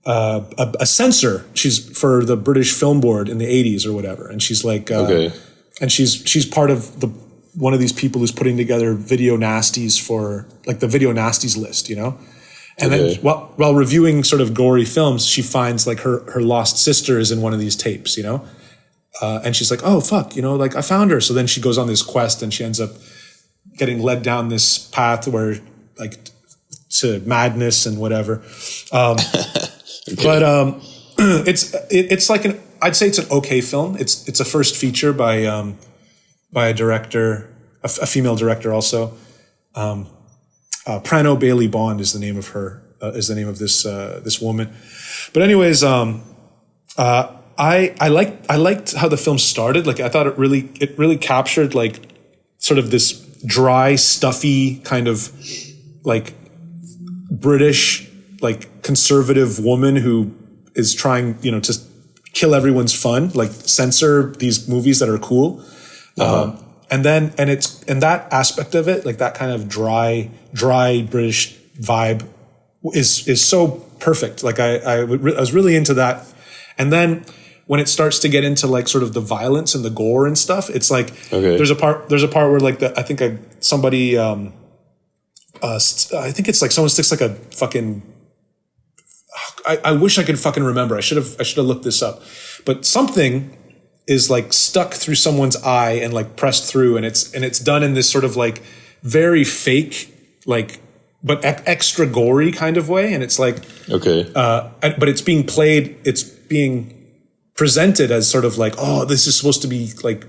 a censor. She's for the British Film Board in the 80s or whatever, and she's like and she's part of one of these people who's putting together video nasties for like the video nasties list, And then while reviewing sort of gory films, she finds like her lost sister is in one of these tapes, and she's like, oh fuck, like I found her. So then she goes on this quest and she ends up getting led down this path where like to madness and whatever. Okay. But it's like I'd say it's an okay film. It's a first feature by a director, a female director also. Prano Bailey Bond is the name of her, is the name of this woman. But anyways, I liked how the film started. Like I thought it really captured like sort of this dry, stuffy kind of like British, like conservative woman who is trying, to kill everyone's fun, like censor these movies that are cool. And that aspect of it, like that kind of dry British vibe is so perfect. Like I was really into that. And then when it starts to get into like sort of the violence and the gore and stuff, it's like, there's a part where like I think somebody, I think it's like someone sticks like a fucking, I wish I could fucking remember. I should have looked this up, but something is like stuck through someone's eye and like pressed through, and it's done in this sort of like very fake, like, but extra gory kind of way. And it's like, but it's being presented as sort of like, oh, this is supposed to be like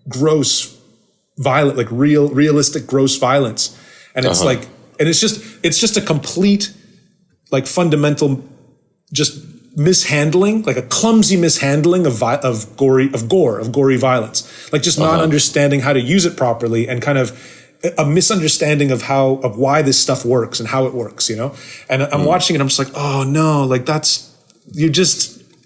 gross, violent, like realistic, gross violence. And it's like, and it's just a complete, like fundamental, just mishandling, like a clumsy mishandling of gory violence, like just not understanding how to use it properly, and kind of a misunderstanding of why this stuff works and how it works, And I'm watching it, I'm just like, oh no, like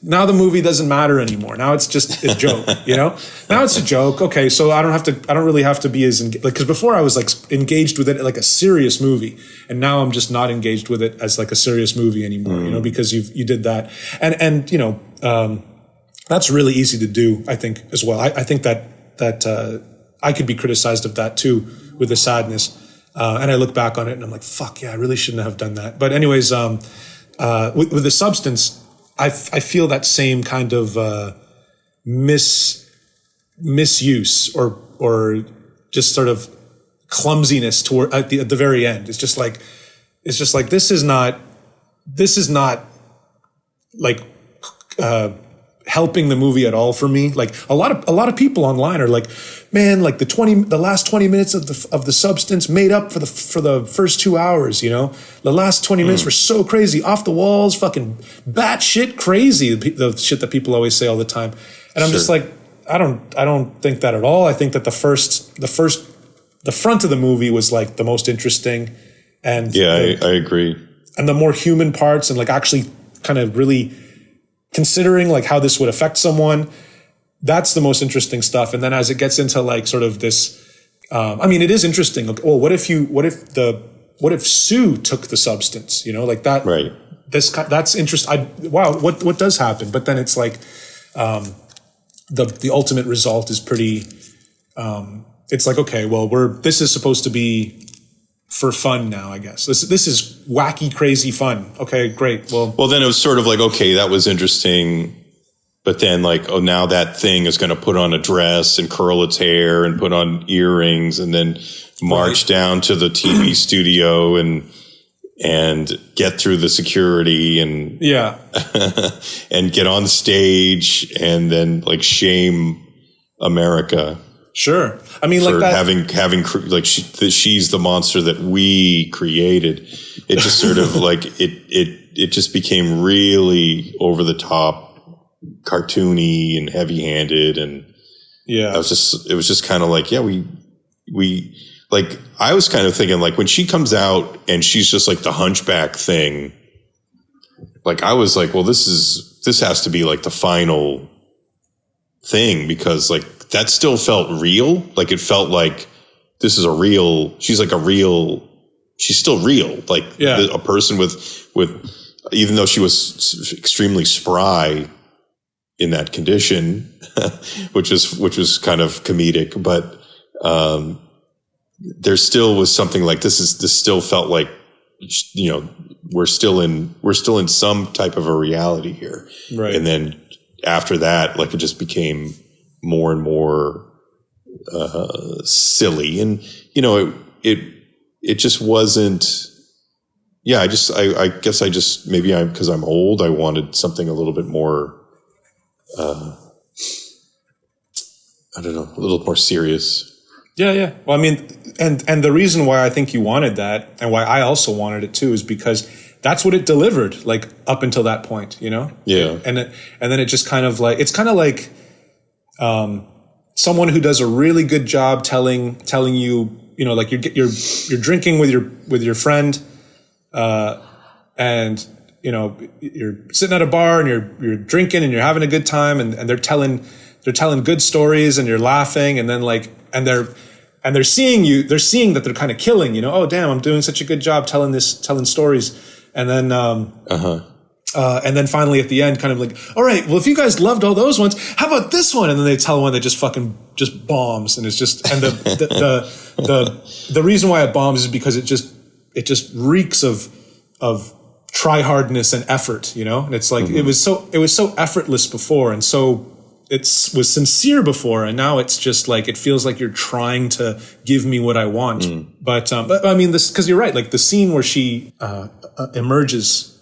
now the movie doesn't matter anymore. Now it's just a joke, Now it's a joke. Okay, so I don't really have to be as because before I was like engaged with it like a serious movie, and now I'm just not engaged with it as like a serious movie anymore, because you did that, and that's really easy to do, I think, as well. I think that I could be criticized of that too, with the sadness, and I look back on it and I'm like, fuck yeah, I really shouldn't have done that. But anyways, with the substance, I feel that same kind of misuse or just sort of clumsiness toward at the very end. It's just like this is not like helping the movie at all for me. Like a lot of people online are like, man, like the last 20 minutes of the substance made up for the first 2 hours, The last 20 minutes were so crazy, off the walls, fucking batshit crazy, the shit that people always say all the time. And I'm just like, I don't think that at all. I think that the front of the movie was like the most interesting, and I agree. And the more human parts, and like actually kind of really considering like how this would affect someone, that's the most interesting stuff. And then as it gets into like sort of this, it is interesting. Like, well, what if Sue took the substance? Like that. Right. That's interesting. Wow. What does happen? But then it's like, the ultimate result is pretty. It's like, okay, well, this is supposed to be for fun now, I guess. This is wacky, crazy fun. Okay, great. Well, then it was sort of like, okay, that was interesting. But then like, oh, now that thing is going to put on a dress and curl its hair and put on earrings and then march down to the TV studio and get through the security and and get on stage and then like shame America. Sure. I mean, for like that having like she's the monster that we created. It just sort of like it just became really over the top, cartoony and heavy handed, and it was just kind of like, we like, I was kind of thinking like when she comes out and she's just like the hunchback thing, like I was like, well, this has to be like the final thing, because like that still felt real. Like it felt like this is she's still real. Like a person with, even though she was extremely spry in that condition, which was kind of comedic, but, there still was something like this still felt like, we're still in some type of a reality here. Right. And then after that, like it just became more and more silly, and it just wasn't. Yeah, I guess I just maybe because I'm old, I wanted something a little bit more. I don't know, a little more serious. Yeah. Well, I mean, and the reason why I think you wanted that, and why I also wanted it too, is because that's what it delivered, like up until that point, Yeah. And then it just kind of like, it's kind of like someone who does a really good job telling you, like you're drinking with your friend, and you're sitting at a bar and you're drinking and you're having a good time, and they're telling good stories and you're laughing, and then they're seeing that they're kind of killing, oh damn, I'm doing such a good job telling stories. And then, and then finally at the end, kind of like, all right, well, if you guys loved all those ones, how about this one? And then they tell one that just bombs. And it's just, and the reason why it bombs is because it just reeks of try hardness and effort, and it's like, it was so effortless before. And so was sincere before, and now it's just like, it feels like you're trying to give me what I want. But I mean, this, because you're right, like the scene where she emerges,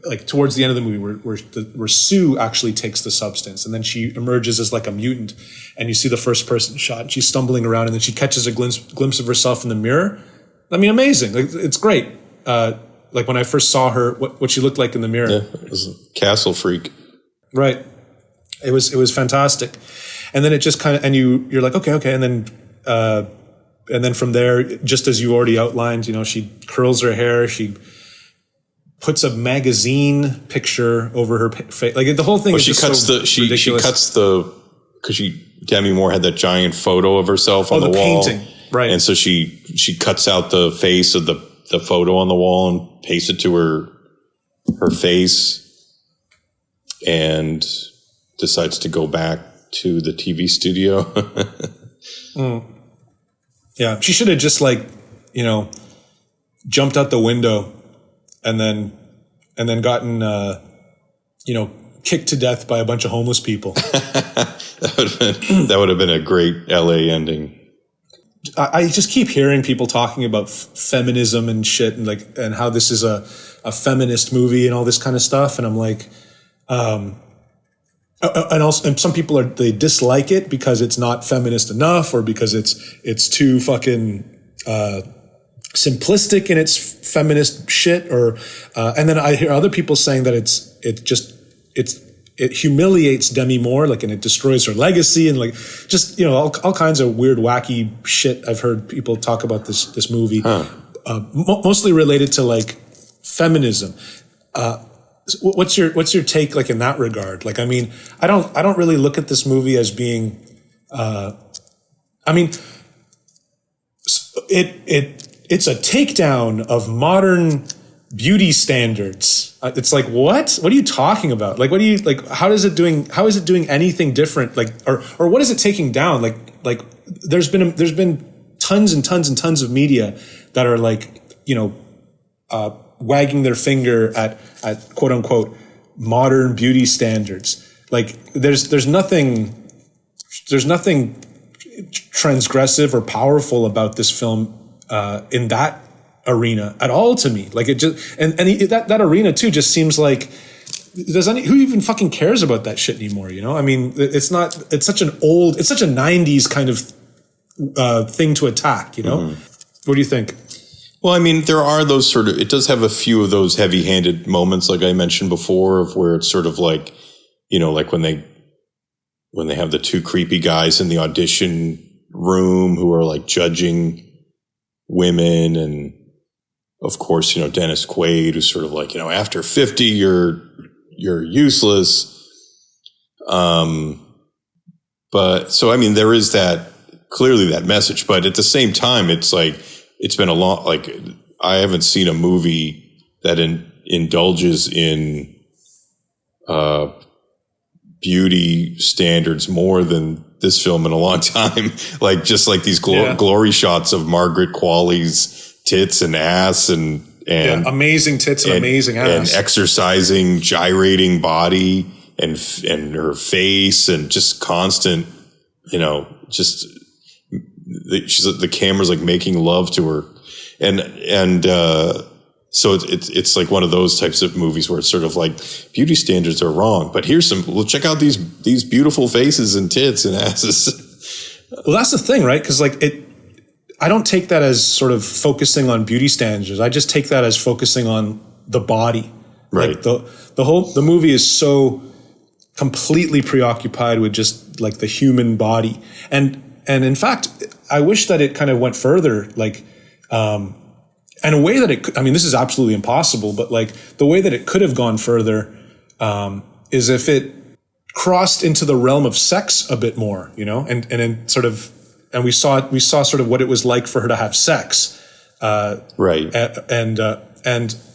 like towards the end of the movie, where Sue actually takes the substance, and then she emerges as like a mutant, and you see the first person shot, and she's stumbling around, and then she catches a glimpse of herself in the mirror. I mean, amazing! Like, it's great. Like when I first saw her, what she looked like in the mirror. Yeah, it was a castle freak. Right. It was fantastic. And then it just kind of, and you're like, okay. And then from there, just as you already outlined, she curls her hair, she puts a magazine picture over her face. Like the whole thing is just ridiculous. She cuts because Demi Moore had that giant photo of herself on the wall. Painting. Right. And so she cuts out the face of the photo on the wall and pastes it to her face, and decides to go back to the TV studio. Yeah, she should have just jumped out the window and then gotten kicked to death by a bunch of homeless people. That would have been a great LA ending. I just keep hearing people talking about feminism and shit, and how this is a feminist movie and all this kind of stuff, and I'm like, and some people they dislike it because it's not feminist enough, or because it's too fucking simplistic in its feminist shit, or and then I hear other people saying that it humiliates Demi Moore, and it destroys her legacy, and all kinds of weird, wacky shit. I've heard people talk about this movie, mostly related to feminism. What's your take in that regard? I mean, I don't really look at this movie as being, it's a takedown of modern beauty standards. It's like, what are you talking about? How is it doing anything different? Or what is it taking down? There's been tons and tons and tons of media that are wagging their finger at quote unquote modern beauty standards. There's nothing transgressive or powerful about this film in that arena at all to me. It just that arena too just seems like who even fucking cares about that shit anymore? I mean, it's such a 90s kind of thing to attack. What do you think? Well, I mean, there are those it does have a few of those heavy-handed moments, like I mentioned before, of where it's sort of like when they have the two creepy guys in the audition room who are judging women, and of course, Dennis Quaid, who's sort of after 50, you're useless. But so, I mean, there is clearly that message, but at the same time, it's it's been a long, I haven't seen a movie that indulges in beauty standards more than this film in a long time. These glory shots of Margaret Qualley's tits and ass and amazing tits and amazing ass. And exercising, gyrating body and her face, and just constant you know, just the camera's like making love to her, and so it's like one of those types of movies where it's sort of like beauty standards are wrong, but well, check out these beautiful faces and tits and asses. Well, that's the thing, right? Because like I don't take that as sort of focusing on beauty standards. I just take that as focusing on the body. Right. Like the movie is so completely preoccupied with just like the human body. And in fact, I wish that it kind of went further, like, and a way that it could, I mean, this is absolutely impossible, but like the way that it could have gone further, is if it crossed into the realm of sex a bit more, you know, and then sort of, and we saw sort of what it was like for her to have sex. Right.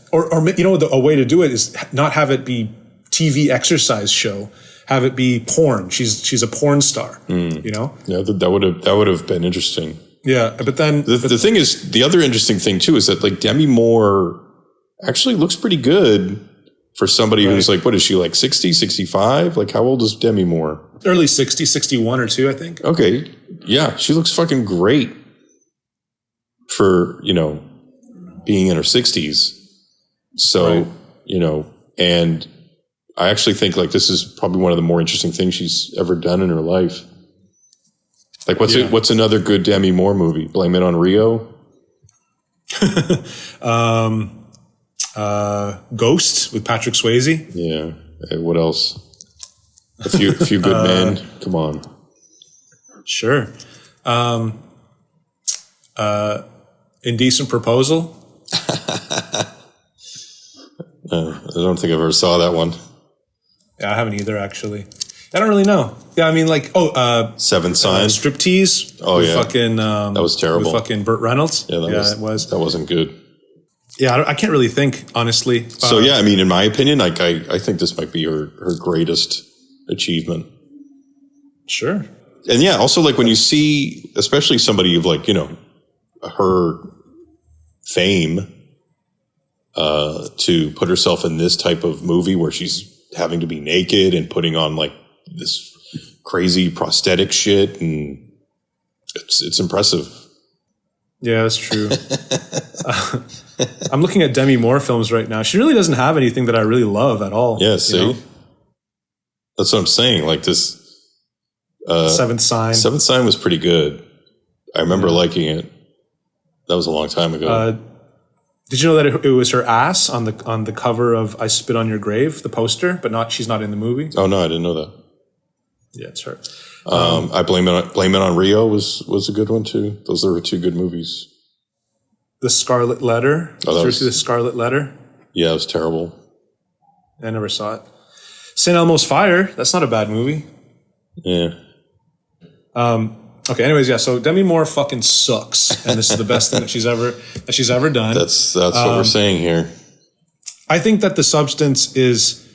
Or you know, a way to do it is not have it be TV exercise show, have it be porn. She's a porn star, you know? Yeah, that would have been interesting. Yeah, but then the thing is, the other interesting thing too is that like Demi Moore actually looks pretty good for somebody who's like, what is she, like 60, 65? Like, how old is Demi Moore? Early 60, 61 or 2, I think. Okay. Yeah, she looks fucking great for, you know, being in her 60s. So, you know, and I actually think like this is probably one of the more interesting things she's ever done in her life. Like what's another good Demi Moore movie? Blame It on Rio? Ghost with Patrick Swayze. Yeah. Hey, what else? A few good men. Come on. Sure. Indecent Proposal. I don't think I've ever saw that one. Yeah, I haven't either, actually. I don't really know. Yeah, I mean, like, Seventh Sign. Striptease. Oh, yeah. Fucking, that was terrible. With fucking Burt Reynolds. Yeah, it was. That wasn't good. Yeah, I can't really think, honestly. So, yeah, I mean, in my opinion, like, I think this might be her greatest achievement. Sure. And yeah, also, like, when you see, especially somebody of, like, you know, her fame, to put herself in this type of movie where she's having to be naked and putting on, like, this crazy prosthetic shit, and it's impressive. Yeah, that's true. I'm looking at Demi Moore films right now. She really doesn't have anything that I really love at all. Yeah, see? You know? That's what I'm saying. Like this... Seventh Sign. Seventh Sign was pretty good. I remember liking it. That was a long time ago. Did you know that it was her ass on the cover of I Spit on Your Grave, the poster, but she's not in the movie? Oh, no, I didn't know that. Yeah, it's her. I Blame It on Rio was a good one, too. Those are two good movies. The Scarlet Letter. Oh, Did you see The Scarlet Letter? Yeah, it was terrible. I never saw it. St. Elmo's Fire. That's not a bad movie. Yeah. Okay. Anyways, yeah. So Demi Moore fucking sucks, and this is the best thing that she's ever done. That's what we're saying here. I think that The Substance is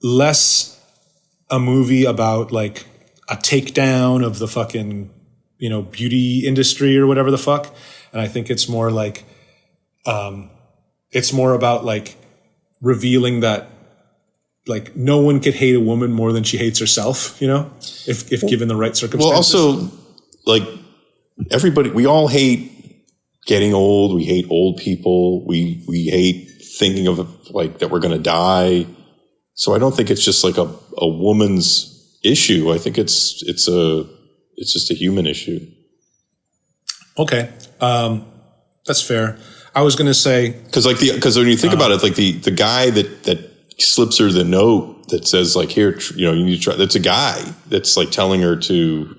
less a movie about like a takedown of the fucking, you know, beauty industry or whatever the fuck, and I think it's more like it's more about like revealing that like no one could hate a woman more than she hates herself, you know, if given the right circumstances. Well, also, like everybody, we all hate getting old. We hate old people. We hate thinking of like that we're going to die. So I don't think it's just like a woman's issue. I think it's just a human issue. Okay, that's fair. I was going to say because when you think about it, like the guy that slips her the note that says like, here, you know, you need to try. That's a guy that's like telling her to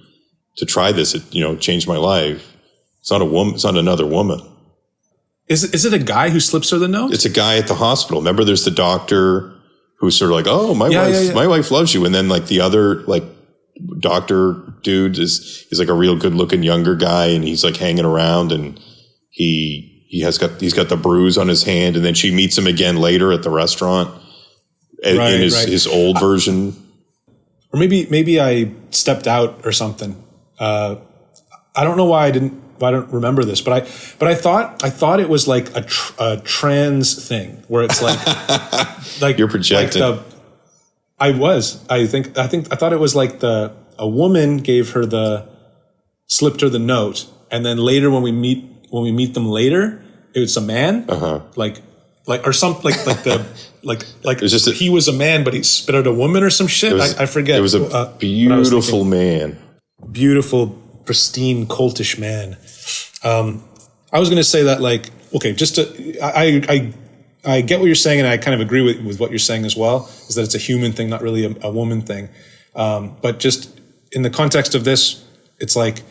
try this. It, you know, changed my life. It's not a woman. It's not another woman. Is it a guy who slips her the note? It's a guy at the hospital. Remember, there's the doctor who's sort of like, oh, my wife loves you. And then like the other like doctor dude is like a real good looking younger guy. And he's like hanging around, and he's got the bruise on his hand. And then she meets him again later at the restaurant. In his old version, or maybe I stepped out or something. I don't know why I don't remember this, but I thought it was like a trans thing where it's like you're projecting. I thought it was like the a woman slipped her the note, and then later when we meet them later, it's a man, like he was a man, but he spit out a woman or some shit. I forget. It was a beautiful man, beautiful, pristine, cultish man. I was going to say that, like, okay, I get what you're saying, and I kind of agree with what you're saying as well, is that it's a human thing, not really a woman thing. But just in the context of this, it's like,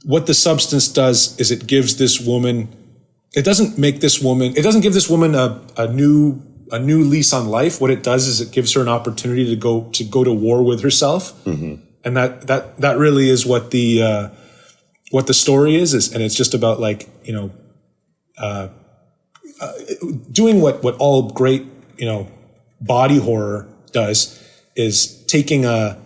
what the substance does is it gives this woman, it doesn't give this woman a new lease on life. What it does is it gives her an opportunity to go to war with herself. Mm-hmm. And that really is what the story is, and it's just about, like, doing what all great, body horror does, is taking kind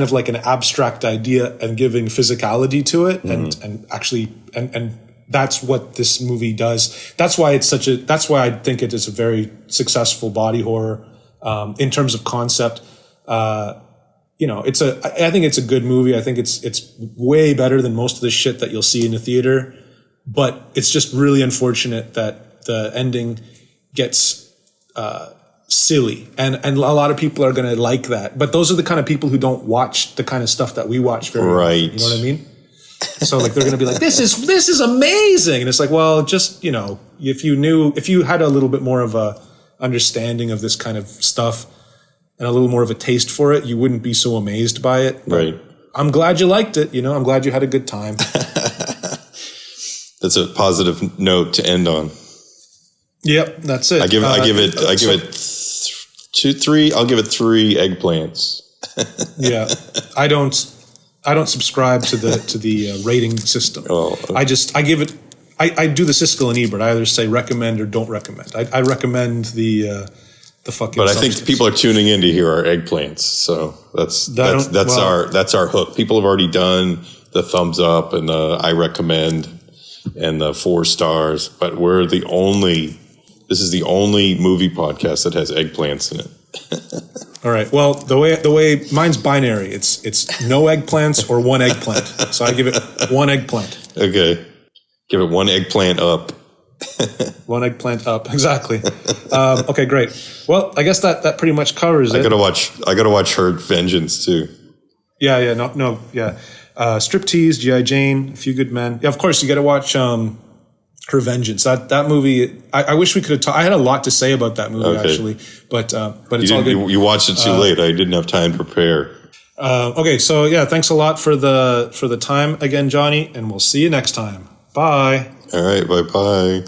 of like an abstract idea and giving physicality to it, and actually, and that's what this movie does. That's why I think it is a very successful body horror, in terms of concept. I think it's a good movie. I think it's way better than most of the shit that you'll see in a theater, but it's just really unfortunate that the ending gets, silly, and a lot of people are going to like that, but those are the kind of people who don't watch the kind of stuff that we watch very often, you know what I mean? So, like, they're going to be like, this is amazing, and it's like, well, just, if you had a little bit more of a understanding of this kind of stuff and a little more of a taste for it, you wouldn't be so amazed by it. Right. I'm glad you liked it. I'm glad you had a good time. That's a positive note to end on. Yep, that's it. I give it 3 eggplants. Yeah, I don't subscribe to the rating system. Oh, okay. I do the Siskel and Ebert. I either say recommend or don't recommend. I recommend the fucking. But I think people are tuning in to hear our eggplants, so that's our hook. People have already done the thumbs up and the I recommend and the 4 stars, but this is the only movie podcast that has eggplants in it. All right. Well, the way mine's binary. It's no eggplants or 1 eggplant. So I give it 1 eggplant. Okay. Give it 1 eggplant up. 1 eggplant up. Exactly. Okay, great. Well, I guess that pretty much covers it. I gotta watch Her Vengeance too. Yeah. Striptease, G.I. Jane, A Few Good Men. Yeah, of course you gotta watch Her Vengeance. That movie, I wish we could have talked. I had a lot to say about that movie, actually, but it's all good. You watched it too late. I didn't have time to prepare. Okay, so yeah, thanks a lot for the time again, Johnny, and we'll see you next time. Bye. All right, bye-bye.